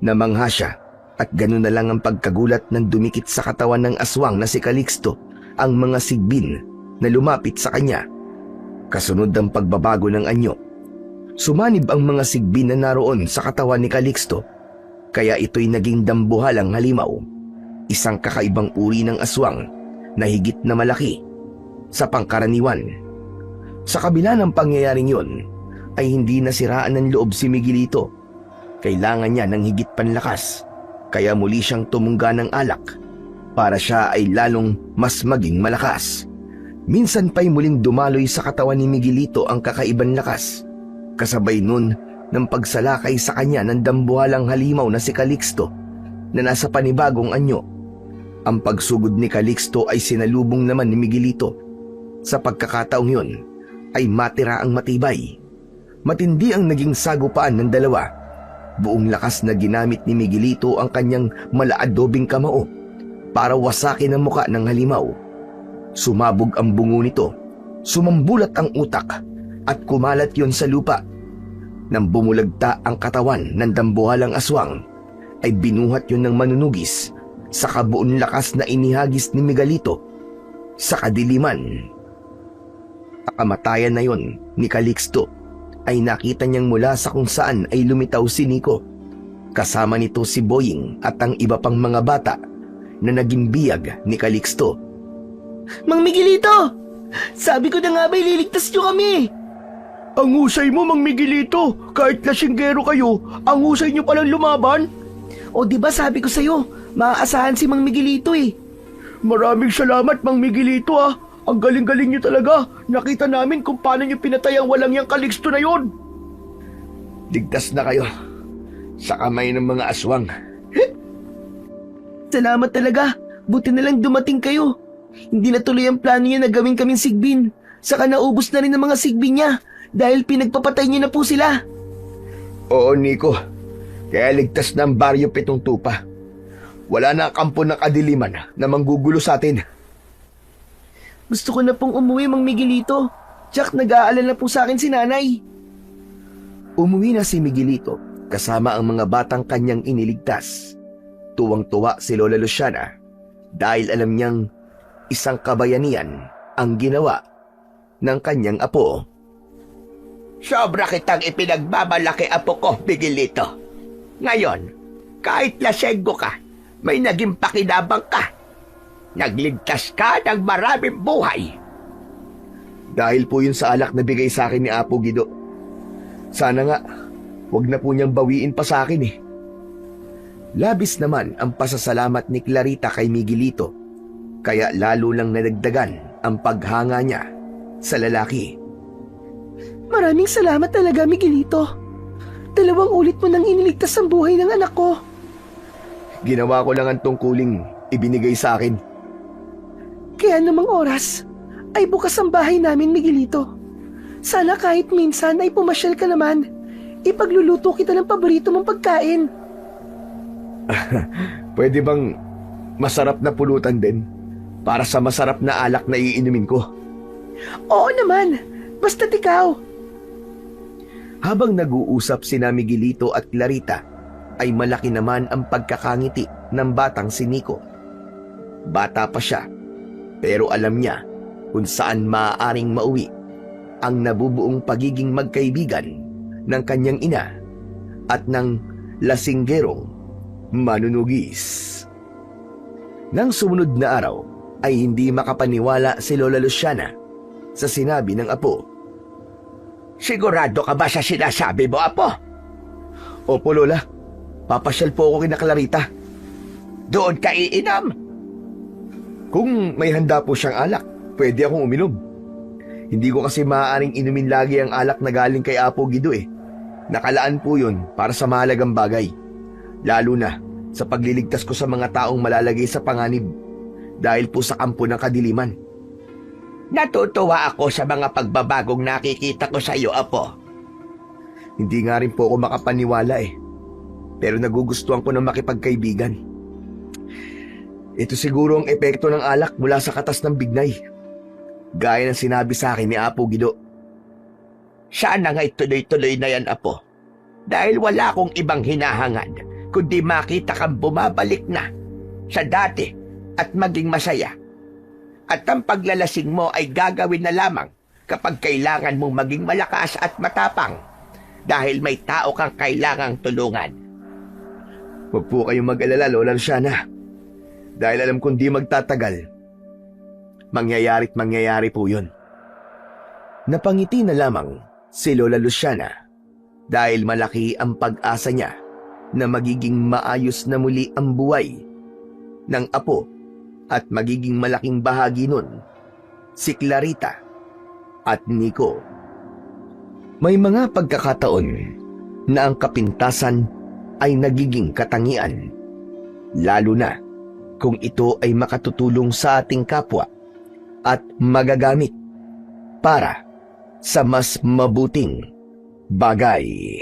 Namangha siya at ganoon na lang ang pagkagulat ng dumikit sa katawan ng aswang na si Calixto ang mga sigbin na lumapit sa kanya. Kasunod ang pagbabago ng anyo. Sumanib ang mga sigbin na naroon sa katawan ni Calixto, kaya ito'y naging dambuhalang halimaw. Isang kakaibang uri ng aswang na higit na malaki sa pangkaraniwan. Sa kabila ng pangyayaring yon, ay hindi nasiraan ng loob si Miguelito. Kailangan niya ng higit panlakas, kaya muli siyang tumungga ng alak para siya ay lalong mas maging malakas. Minsan pa'y muling dumaloy sa katawan ni Miguelito ang kakaibang lakas, kasabay nun ng pagsalakay sa kanya ng dambuhalang halimaw na si Calixto na nasa panibagong anyo. Ang pagsugod ni Calixto ay sinalubong naman ni Miguelito. Sa pagkakataong yun ay matira ang matibay. Matindi ang naging sagupaan ng dalawa. Buong lakas na ginamit ni Miguelito ang kanyang malaadobing kamao para wasakin ang muka ng halimaw. Sumabog ang bungo nito, sumambulat ang utak at kumalat yon sa lupa. Nang bumulagta ang katawan ng dambuhalang aswang, ay binuhat yun ng manunugis sa kabuon lakas na inihagis ni Miguelito sa kadiliman. Kamatayan na yon ni Calixto ay nakita niyang mula sa kung saan ay lumitaw si Nico. Kasama nito si Boying at ang iba pang mga bata na naging biyag ni Calixto. Mang Miguelito! Sabi ko na nga ba ililigtas niyo kami? Ang husay mo, Mang Miguelito. Kahit lasinggero kayo, ang husay niyo palang lumaban. O di ba sabi ko sa'yo, maaasahan si Mang Miguelito eh. Maraming salamat, Mang Miguelito ah. Ang galing-galing niyo talaga. Nakita namin kung paano niyo pinatay ang walang yang Calixto na yon. Ligtas na kayo sa kamay ng mga aswang. Salamat talaga. Buti na lang dumating kayo. Hindi na tuloy ang plano niya na gawin kaming sigbin. Saka naubos na rin ang mga sigbin niya dahil pinagpapatay niyo na po sila. Oo, Nico. Kaya ligtas na ang Baryo Pitong Tupa. Wala na ang kampo ng kadiliman na manggugulo sa atin. Gusto ko na pong umuwi, Mang Miguelito. Jack, nag-aalala po sa akin si nanay. Umuwi na si Miguelito kasama ang mga batang kanyang iniligtas. Tuwang-tuwa si Lola Luciana dahil alam niyang isang kabayanian ang ginawa ng kanyang apo. Sobra kitang ipinagmamalaki, apo ko, Miguelito. Ngayon, kahit lasenggo ka, may naging pakinabang ka. Nagligtas ka ng maraming buhay. Dahil po yun sa alak na bigay sa akin ni Apo Guido. Sana nga, wag na po niyang bawiin pa sa akin eh. Labis naman ang pasasalamat ni Clarita kay Miguelito, kaya lalo lang nadagdagan ang paghanga niya sa lalaki. Maraming salamat talaga, Miguelito. 2 ulit mo nang iniligtas ang buhay ng anak ko. Ginawa ko lang ang tungkuling ibinigay sa akin. Kaya namang oras ay bukas ang bahay namin, Miguelito. Sana kahit minsan ay pumasyal ka naman. Ipagluluto kita ng paborito mong pagkain. Pwede bang masarap na pulutan din para sa masarap na alak na iinumin ko? Oo naman, basta't ikaw. Habang nag-uusap sina Miguelito at Clarita, ay malaki naman ang pagkakangiti ng batang si Nico. Bata pa siya, pero alam niya kung saan maaaring mauwi ang nabubuong pagiging magkaibigan ng kanyang ina at ng lasinggerong manunugis. Nang sumunod na araw ay hindi makapaniwala si Lola Luciana sa sinabi ng apo. Sigurado ka ba sa sinasabi mo, apo? Opo, Lola. Papasyal po ako kina Clarita. Doon ka iinom? Kung may handa po siyang alak, pwede akong uminom. Hindi ko kasi maaaring inumin lagi ang alak na galing kay Apo Guido eh. Nakalaan po yun para sa mahalagang bagay. Lalo na sa pagliligtas ko sa mga taong malalagay sa panganib dahil po sa kampo ng kadiliman. Natutuwa ako sa mga pagbabagong nakikita ko sa iyo, apo. Hindi nga rin po ako makapaniwala eh. Pero nagugustuhan ko ng makipagkaibigan. Ito siguro ang epekto ng alak mula sa katas ng bignay. Gaya ng sinabi sa akin ni Apo Guido. Sana nga'y tuloy-tuloy na yan, apo. Dahil wala akong ibang hinahangad, kundi makita kang bumabalik na sa dati at maging masaya. At ang paglalasing mo ay gagawin na lamang kapag kailangan mong maging malakas at matapang dahil may tao kang kailangang tulungan. Huwag po kayong mag-alala, Lola Luciana. Dahil alam kong di magtatagal, mangyayari't mangyayari po yun. Napangiti na lamang si Lola Luciana dahil malaki ang pag-asa niya na magiging maayos na muli ang buhay ng apo at magiging malaking bahagi nun si Clarita at Nico. May mga pagkakataon na ang kapintasan ay nagiging katangian, lalo na kung ito ay makatutulong sa ating kapwa at magagamit para sa mas mabuting bagay.